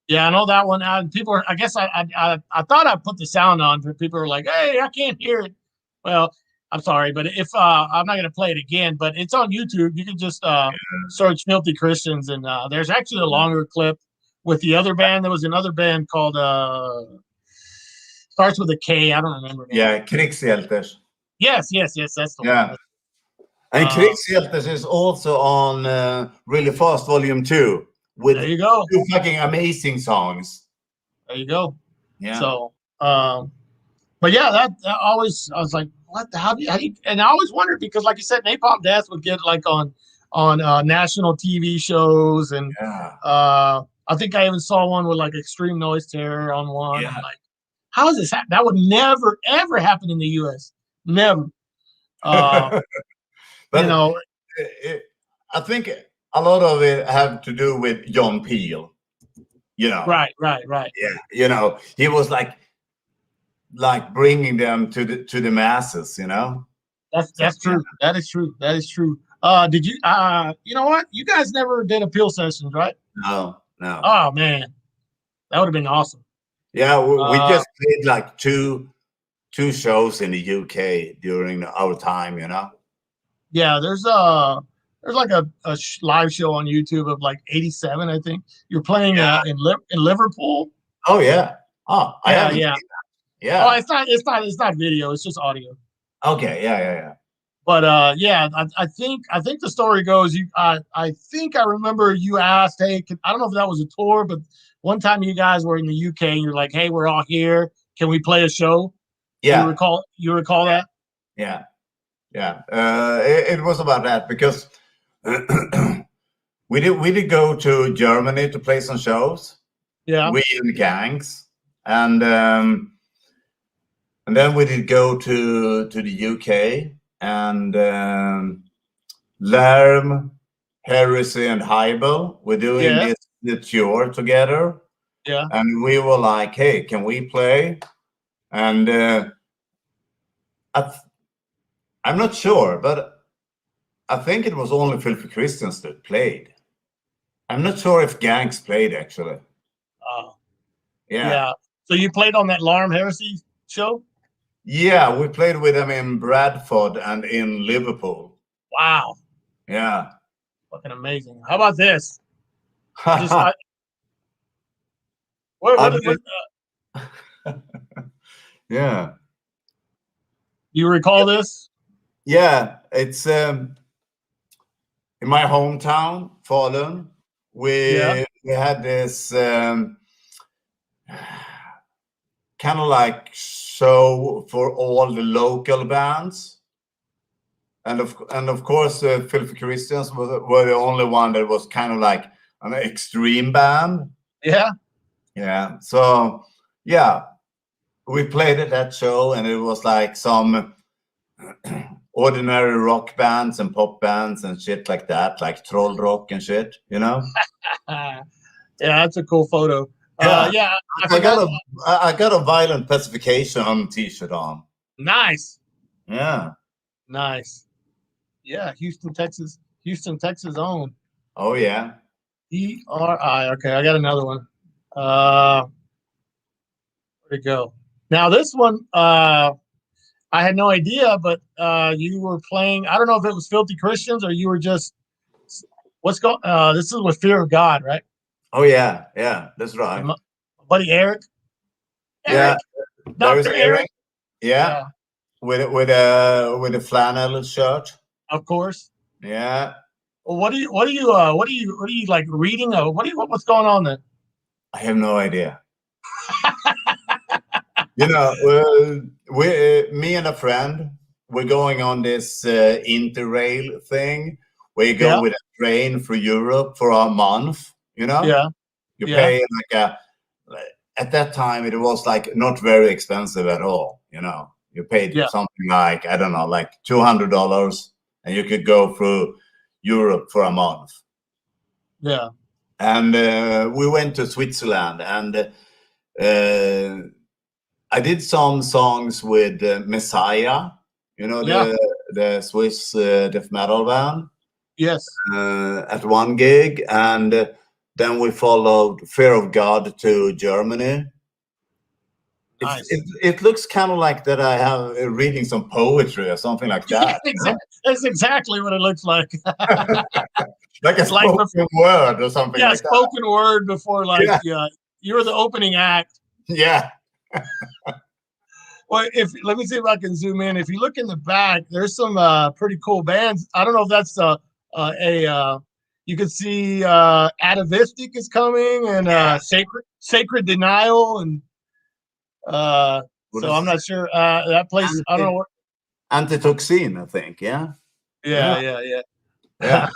Yeah, I know that one. People, I guess I thought I put the sound on, but people are like, "Hey, I can't hear it." Well, I'm sorry, but if I'm not going to play it again, but it's on YouTube. You can just search Filthy Christians, and there's actually a longer clip with the other band. There was another band called starts with a K. I don't remember. Yeah, Krigshjälters. Yes, that's the one. And Krigshjälters is also on Really Fast Volume 2 with there you go. 2 fucking amazing songs. There you go. Yeah. So, but yeah, that always, I was like, what? How do you? And I always wondered because, like you said, Napalm Death would get like on national TV shows, and I think I even saw one with like Extreme Noise Terror on one. Yeah. I'm like, how is this happen? That would never ever happen in the U.S. Never. But, you know, I think a lot of it have to do with John Peel. You know. Right. Yeah, you know, he was like bringing them to the masses. You know. That's true. Yeah. That is true. Did you? You know what? You guys never did Appeal sessions, right? No. Oh man, that would have been awesome. Yeah, we just played like two shows in the UK during our time, you know. Yeah, there's like a live show on YouTube of like '87, I think. You're playing in Liverpool. Oh yeah. Oh, I Yeah, haven't yeah. seen that. Yeah. Oh, it's not video. It's just audio. Okay. Yeah. Yeah. Yeah. But yeah, I think the story goes. I think I remember you asked, hey, I don't know if that was a tour, but one time you guys were in the UK and you're like, hey, we're all here. Can we play a show? Yeah. You recall that? Yeah. Yeah. It was about that because we did go to Germany to play some shows. Yeah. We in gangs, and then we did go to the UK and Lerm, Heresy, and Hybel. We're doing Yeah. the tour together, Yeah. and we were like, "Hey, can we play?" And I'm not sure, but I think it was only Filthy Christians that played. I'm not sure if gangs played actually. Yeah. Yeah. So you played on that Larm Heresy show? Yeah, we played with them in Bradford and in Liverpool. Wow. Yeah. Fucking amazing. How about this? Yeah. You recall this? Yeah, it's in my hometown, Falun. We had this kind of like show for all the local bands, and of course, Filthy Christians were the only one that was kind of like an extreme band. Yeah. Yeah. So yeah, we played at that show, and it was like some ordinary rock bands and pop bands and shit like that, like Troll Rock and shit, you know. Yeah, that's a cool photo. Yeah, I got a Violent Pacification T-shirt on. Nice. Yeah. Nice. Yeah, Houston, Texas own. Oh yeah. ERI. Okay, I got another one. Where'd it go? Now this one, I had no idea, but you were playing. I don't know if it was Filthy Christians or you were just. This is with Fear of God, right? Oh yeah, yeah, that's right. My buddy Earache. Yeah, Dr. Earache. Yeah. With a flannel shirt. Of course. Yeah. Well, what are you like reading? What's going on there? I have no idea. You know, me and a friend, we're going on this interrail thing where you go with a train through Europe for a month. You know, you pay at that time it was like not very expensive at all. You know, you paid something like, I don't know, like $200, and you could go through Europe for a month. Yeah. And we went to Switzerland, and I did some songs with Messiah, you know, the Swiss death metal band. Yes. At one gig, and then we followed Fear of God to Germany. Nice. It looks kind of like that I have reading some poetry or something like that. That's exactly what it looks like. Like a spoken word or something like that. Yeah, spoken word before, like, you're the opening act. Yeah. Well, let me see if I can zoom in. If you look in the back, there's some pretty cool bands. I don't know if that's you can see Atavistic is coming, and Sacred Denial, and so I'm not sure that place. I don't know what. Antitoxin, I think. Yeah. Yeah.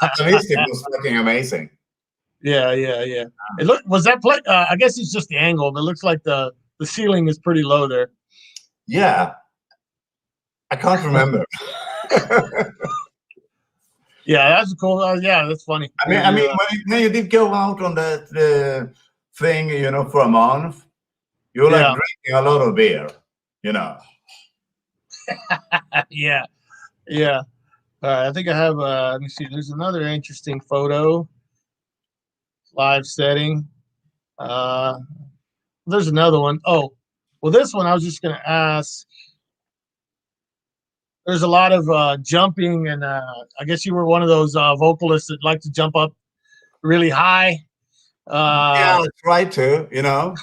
Atavistic was fucking amazing. Yeah. It was that play? I guess it's just the angle, but it looks like the ceiling is pretty low there. Yeah, I can't remember. Yeah, that's cool. Yeah, that's funny. I mean, when you did go out on that thing, you know, for a month, you were like drinking a lot of beer, you know. Yeah. All right, I think I have. Let me see. There's another interesting photo. Live setting. There's another one. Oh, well, this one I was just going to ask. There's a lot of jumping, and I guess you were one of those vocalists that like to jump up really high. Yeah, I try to, you know.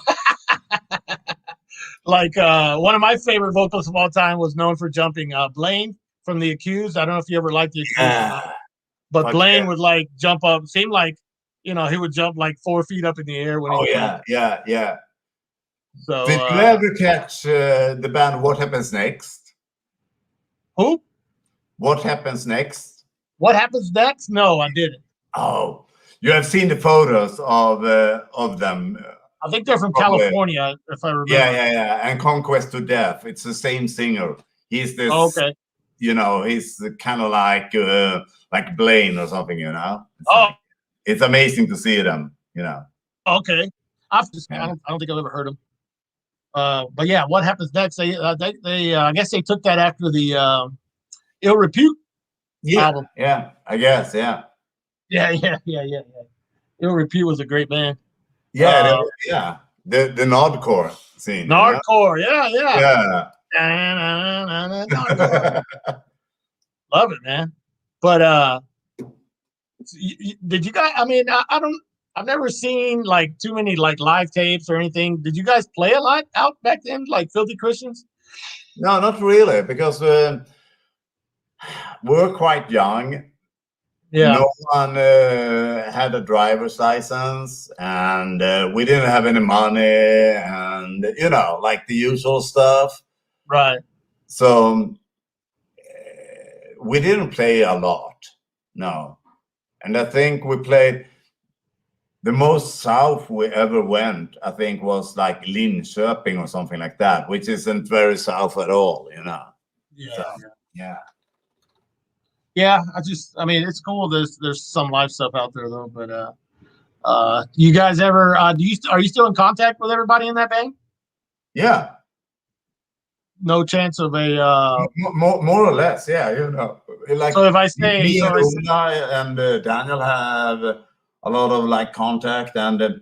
Like one of my favorite vocalists of all time was known for jumping Blaine from The Accused. I don't know if you ever liked The Accused or not. But Fuck Blaine yeah. would like jump up. Seemed like, you know, he would jump like 4 feet up in the air when he was playing. Yeah. So Did you ever catch the band What Happens Next? who? What Happens Next? What happens next? No, I didn't. Oh, you have seen the photos of them. I think they're from Probably. California, if I remember. Yeah. And Conquest to Death. It's the same singer. He's this. Oh, okay. You know, he's kind of like Blaine or something. You know. It's amazing to see them. You know. Okay. I don't think I've ever heard them. But yeah, What Happens Next? They I guess they took that after the Ill Repute album. Yeah, I guess, yeah. Ill Repute was a great band. Yeah, the Nordcore scene. Nordcore, Yeah. Love it, man. But did you guys? I mean, I've never seen like too many like live tapes or anything. Did you guys play a lot out back then, like Filthy Christians? No, not really, because we were quite young. Yeah. No one had a driver's license, and we didn't have any money, and you know, like the usual stuff. Right. So we didn't play a lot, no. And I think we played. The most south we ever went, I think, was like Linköping or something like that, which isn't very south at all, you know. Yeah. I mean, it's cool. There's some live stuff out there though. But you guys ever? Are you still in contact with everybody in that band? Yeah. No chance of a more or less, yeah. You know, like so if I say me and Daniel have a lot of like contact, and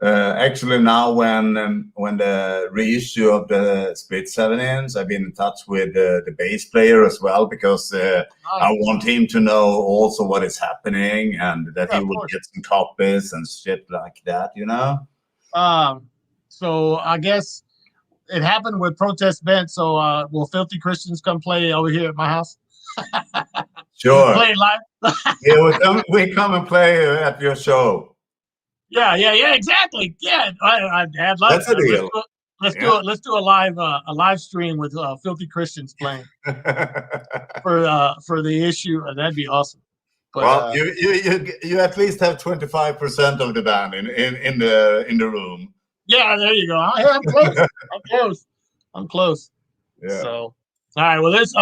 actually now when the reissue of the Split 7-inch, I've been in touch with the bass player as well, because I want him to know also what is happening, and that he will get some copies and shit like that, you know. So I guess it happened with Protes Bengt. So will Filthy Christians come play over here at my house? Sure. Play live. Yeah, we come and play at your show. Yeah, exactly. Yeah, I'd love That's a deal. Let's do a live stream with Filthy Christians playing for the issue. That'd be awesome. But, well, you at least have 25% of the band in the room. Yeah, there you go. I'm close. Yeah. So, all right. Well, there's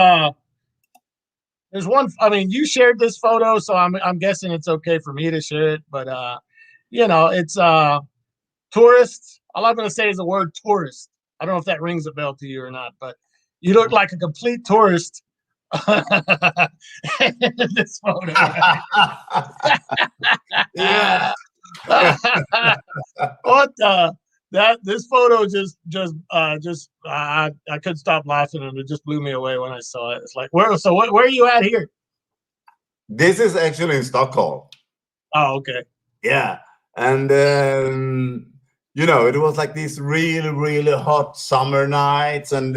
one. I mean, you shared this photo, so I'm guessing it's okay for me to share it. But you know, it's tourist. All I'm gonna say is the word tourist. I don't know if that rings a bell to you or not, but you look like a complete tourist in this photo. Yeah. What this photo just I couldn't stop laughing, and it just blew me away when I saw it. It's like, where are you at here? This is actually in Stockholm. Oh, okay. Yeah. And you know, it was like these really hot summer nights and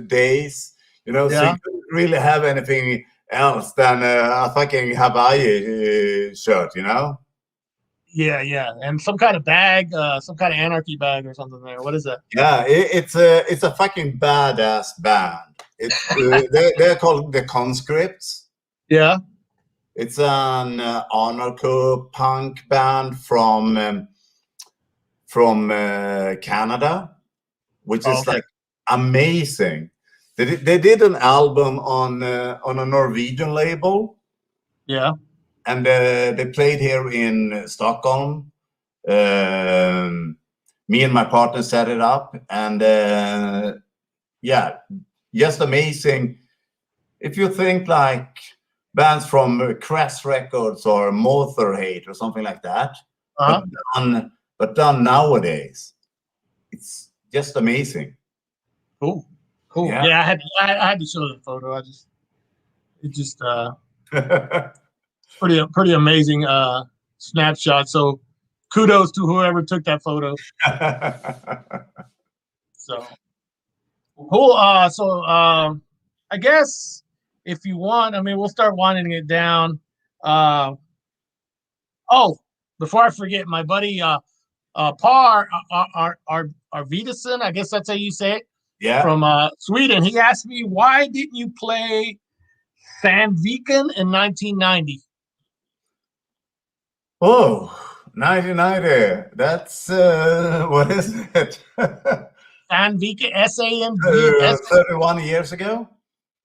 days, you know, so you couldn't really have anything else than a fucking Hawaii shirt, you know. Yeah, and some kind of bag, some kind of anarchy bag or something there. What is that? Yeah, it's a fucking badass band. It's they're called the Conscripts. Yeah, it's an anarcho punk band from Canada, which is like amazing. They did an album on a Norwegian label. Yeah. And they played here in Stockholm. Me and my partner set it up, and yeah, just amazing. If you think like bands from Earache Records or Motorhead or something like that, but done nowadays, it's just amazing. Cool. Yeah, I had to show the photo. It just pretty amazing snapshot. So kudos to whoever took that photo. So Cool. I guess if you want, I mean, we'll start winding it down. Oh, before I forget, my buddy Par Arvidason, I guess that's how you say it, Yeah. from Sweden. He asked me, why didn't you play Sandviken in 1990? Oh, 1990. That's what is it? Sandviken, SANV. 31 years ago.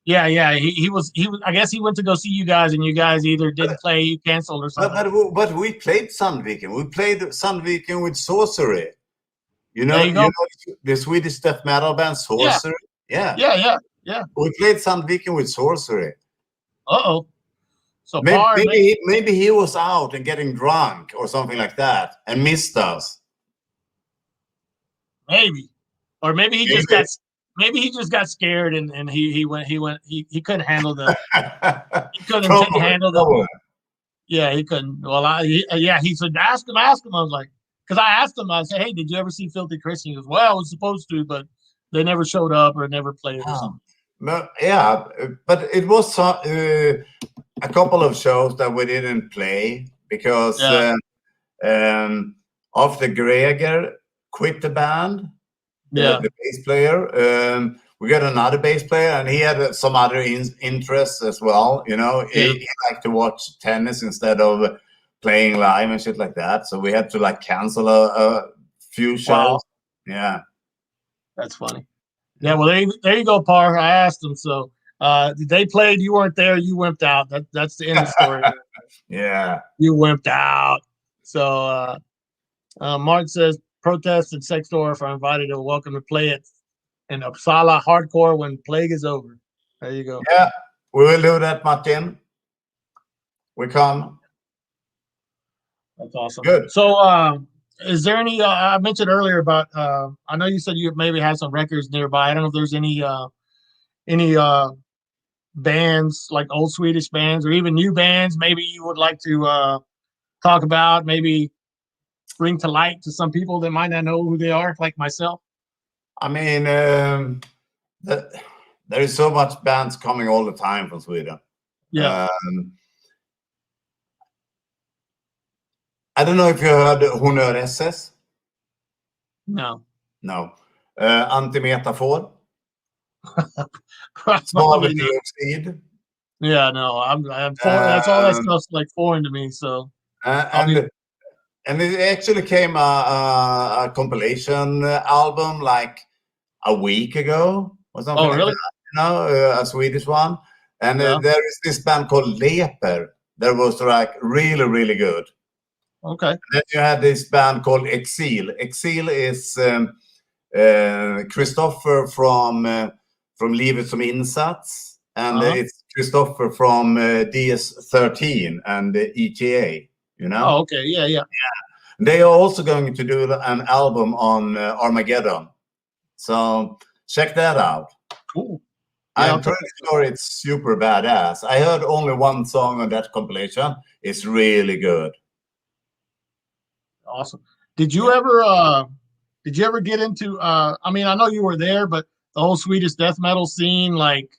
Yeah. He was. I guess he went to go see you guys, and you guys either didn't play, you canceled, or something. But we played Sandviken. We played Sandviken with Sorcery. There you go. The Swedish death metal band Sorcery. Yeah. We played Sandviken with Sorcery. Uh-oh. So maybe he was out and getting drunk or something like that and missed us. Maybe. Or maybe he just got scared and he couldn't handle the yeah, he couldn't. Well, he said ask him. I was like, because I asked him, I said, hey, did you ever see Filthy Christian? He goes, well, I was supposed to, but they never showed up or never played or something. But it was a couple of shows that we didn't play because after Greger quit the band, the bass player, we got another bass player, and he had some other interests as well. He liked to watch tennis instead of playing live and shit like that. So we had to like cancel a few shows. Wow. Yeah, that's funny. Yeah, well, there you go, Par. I asked them. So they played. You weren't there. You wimped out. That's the end of the story. Yeah, you wimped out. So Mark says Protes and Dwarf are invited to welcome to play it in Uppsala hardcore when Plague is over. There you go. Yeah, we will do that, Martin. We come. That's awesome. Good. So is there any I mentioned earlier about I know you said you maybe have some records nearby. I don't know if there's any bands, like old Swedish bands or even new bands maybe you would like to talk about, maybe bring to light to some people that might not know who they are, like myself. I mean, there is so much bands coming all the time from Sweden. Yeah. I don't know if you heard Honor SS. No. Antimetafor. Svaveldioxid. Yeah, no, I'm that's all that stuff's like foreign to me. So and it actually came a compilation album like a week ago or something. Oh, really? Like that, a Swedish one. And there is this band called Leper that was like really, really good. Okay. And then you had this band called Exil. Exil is Christopher from Livet som Insats, and it's Christopher from DS13 and ETA. Oh, okay. Yeah. They are also going to do an album on Armageddon. So check that out. Cool. Yeah, I'm pretty sure it's super badass. I heard only one song on that compilation. It's really good. Awesome. Did you ever get into I mean, I know you were there, but the whole Swedish death metal scene, like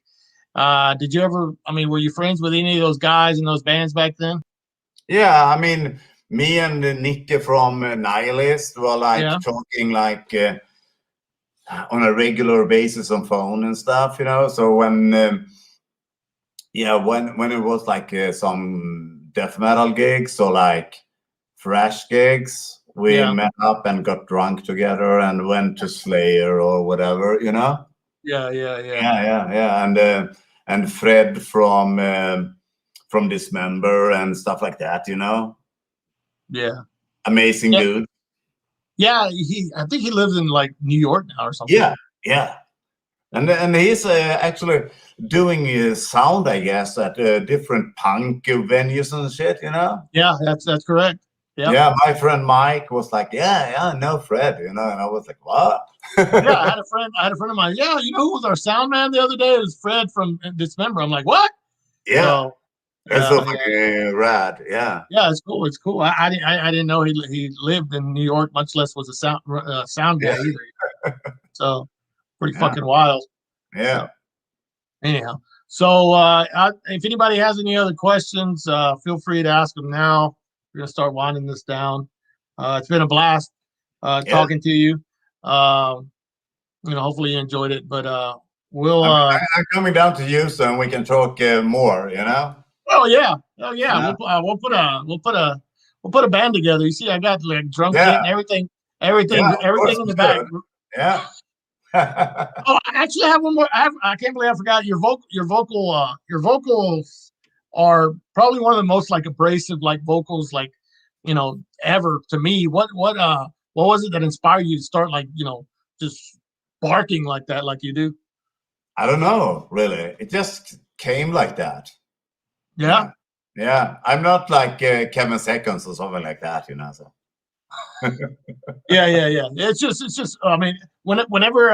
did you ever, I mean, were you friends with any of those guys in those bands back then? Yeah, I mean, me and Nicke from Nihilist were like talking like on a regular basis on phone and stuff, So when when it was like some death metal gigs or like thrash gigs, we met up and got drunk together and went to Slayer or whatever, Yeah. And Fred from Dismember and stuff like that, Yeah. Amazing dude. Yeah, I think he lives in like New York now or something. Yeah. And he's actually doing sound, I guess, at different punk venues and shit, Yeah, that's correct. Yep. Yeah, my friend Mike was like, yeah, no Fred, and I was like, what? Yeah, I had a friend of mine. Yeah, you know who was our sound man the other day? It was Fred from Dismember. I'm like, what? Yeah, so, that's so fucking rad. Yeah, it's cool. It's cool. I didn't know he lived in New York, much less was a sound guy either. So pretty fucking wild. Yeah. So, anyhow, so if anybody has any other questions, feel free to ask them now. We're gonna start winding this down. It's been a blast talking to you. Hopefully you enjoyed it, but we'll. I'm coming down to you, so we can talk more. Oh yeah. We'll put a band together. You see, I got like drum kit and everything in the back. Yeah. Oh, I actually have one more. I can't believe I forgot your vocals are probably one of the most like abrasive like vocals like ever to me. What was it that inspired you to start like just barking like that like you do? I don't know, really. It just came like that. Yeah. Yeah. I'm not like Kevin Seconds or something like that, So. Yeah. It's just. I mean, whenever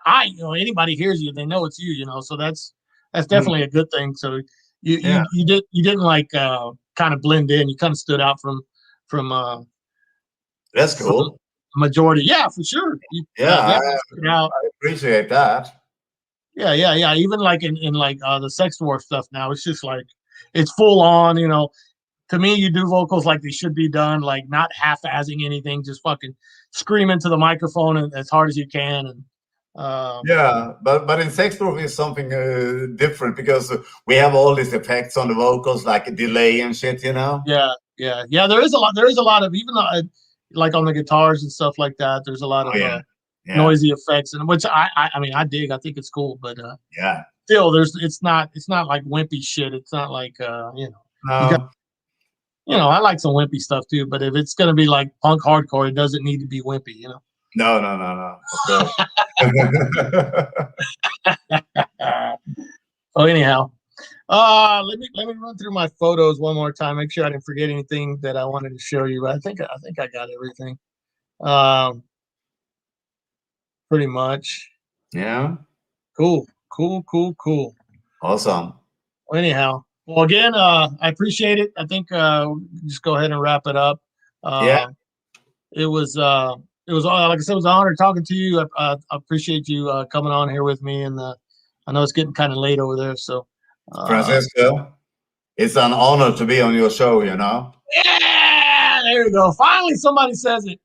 anybody hears you, they know it's you. So that's definitely a good thing. So you didn't like kind of blend in. You kind of stood out from. That's cool. Majority, yeah, for sure. I appreciate that. Yeah. Even like in like the Sex Dwarf stuff now, it's just like it's full on. To me, you do vocals like they should be done, like not half-assing anything, just fucking scream into the microphone as hard as you can. And but in Sex Dwarf is something different because we have all these effects on the vocals, like a delay and shit, Yeah. There is a lot of even like on the guitars and stuff like that. There's a lot of noisy effects, and which I mean I dig. I think it's cool, but still, it's not like wimpy shit. It's not like No. I like some wimpy stuff too, but if it's gonna be like punk hardcore, it doesn't need to be wimpy, No. So anyhow, let me run through my photos one more time. Make sure I didn't forget anything that I wanted to show you. But I think I got everything. Pretty much. Yeah. Cool. Awesome. Anyhow, well, again, I appreciate it. I think just go ahead and wrap it up. It was like I said, it was an honor talking to you. I appreciate you coming on here with me, and I know it's getting kind of late over there, so. Francisco, it's an honor to be on your show. Yeah, there you go. Finally, somebody says it.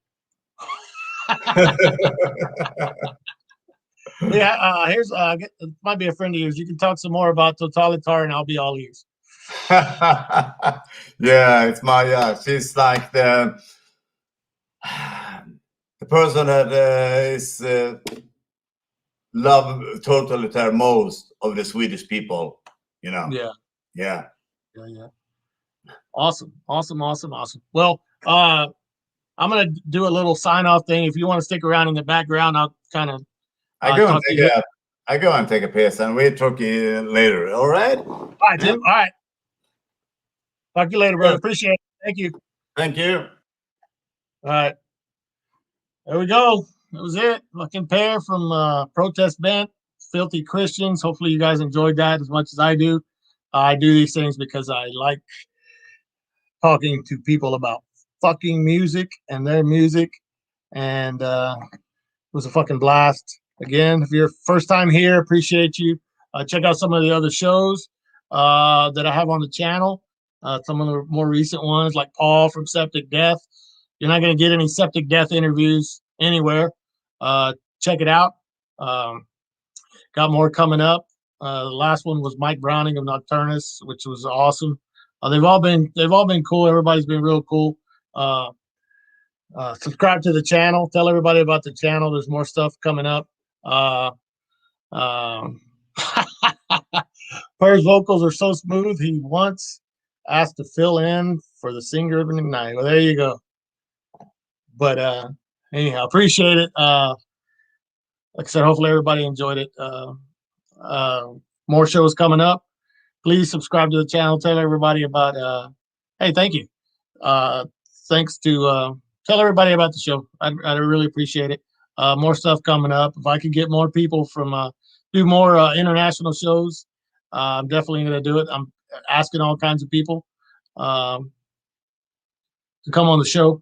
Here's it might be a friend of yours. You can talk some more about Totalitar, and I'll be all ears. Yeah, it's she's like the person that is love Totalitar most of the Swedish people, Yeah. Awesome. Well, I'm gonna do a little sign off thing. If you want to stick around in the background, I'll kind of. I go and take a piss, and we'll talk later. All right. All right, Tim. All right. Talk to you later, brother. Appreciate it. Thank you. Thank you. All right. There we go. That was it. Fucking pair from Protes Bengt, Filthy Christians. Hopefully you guys enjoyed that as much as I do. I do these things because I like talking to people about fucking music and their music. And it was a fucking blast. Again, if you're first time here, appreciate you. Check out some of the other shows that I have on the channel. Some of the more recent ones, like Paul from Septic Death. You're not going to get any Septic Death interviews anywhere. Check it out. Got more coming up. The last one was Mike Browning of Nocturnus, which was awesome. They've all been cool. Everybody's been real cool. Subscribe to the channel. Tell everybody about the channel. There's more stuff coming up. Per's vocals are so smooth. He once asked to fill in for the singer of the night. Well, there you go. But anyhow, appreciate it. Like I said, hopefully everybody enjoyed it. More shows coming up. Please subscribe to the channel. Tell everybody about. Hey, thank you. Thanks to tell everybody about the show. I really appreciate it. More stuff coming up. If I could get more people from do more international shows, I'm definitely going to do it. I'm asking all kinds of people to come on the show,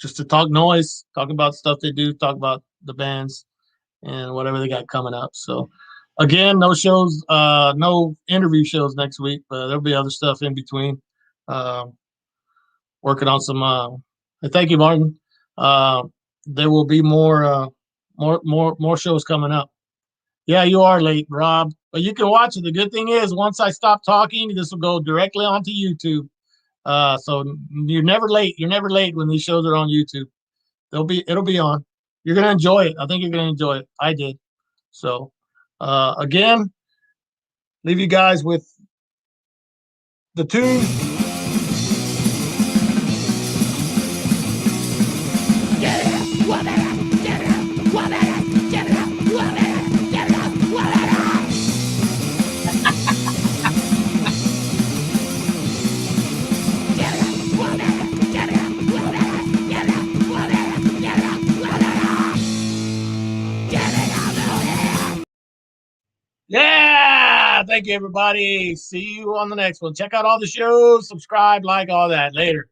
just to talk noise, talk about stuff they do, talk about the bands. and whatever they got coming up. So again, no shows, no interview shows next week, but there'll be other stuff in between. Working on some. Thank you, Martin. There will be more shows coming up. Yeah, you are late, Rob, but you can watch it. The good thing is, once I stop talking, this will go directly onto YouTube. So you're never late. You're never late when these shows are on YouTube. It'll be on. You're gonna enjoy it. I think you're gonna enjoy it. I did. So again, leave you guys with the tune. Yeah, thank you, everybody. See you on the next one. Check out all the shows, subscribe, like, all that. Later.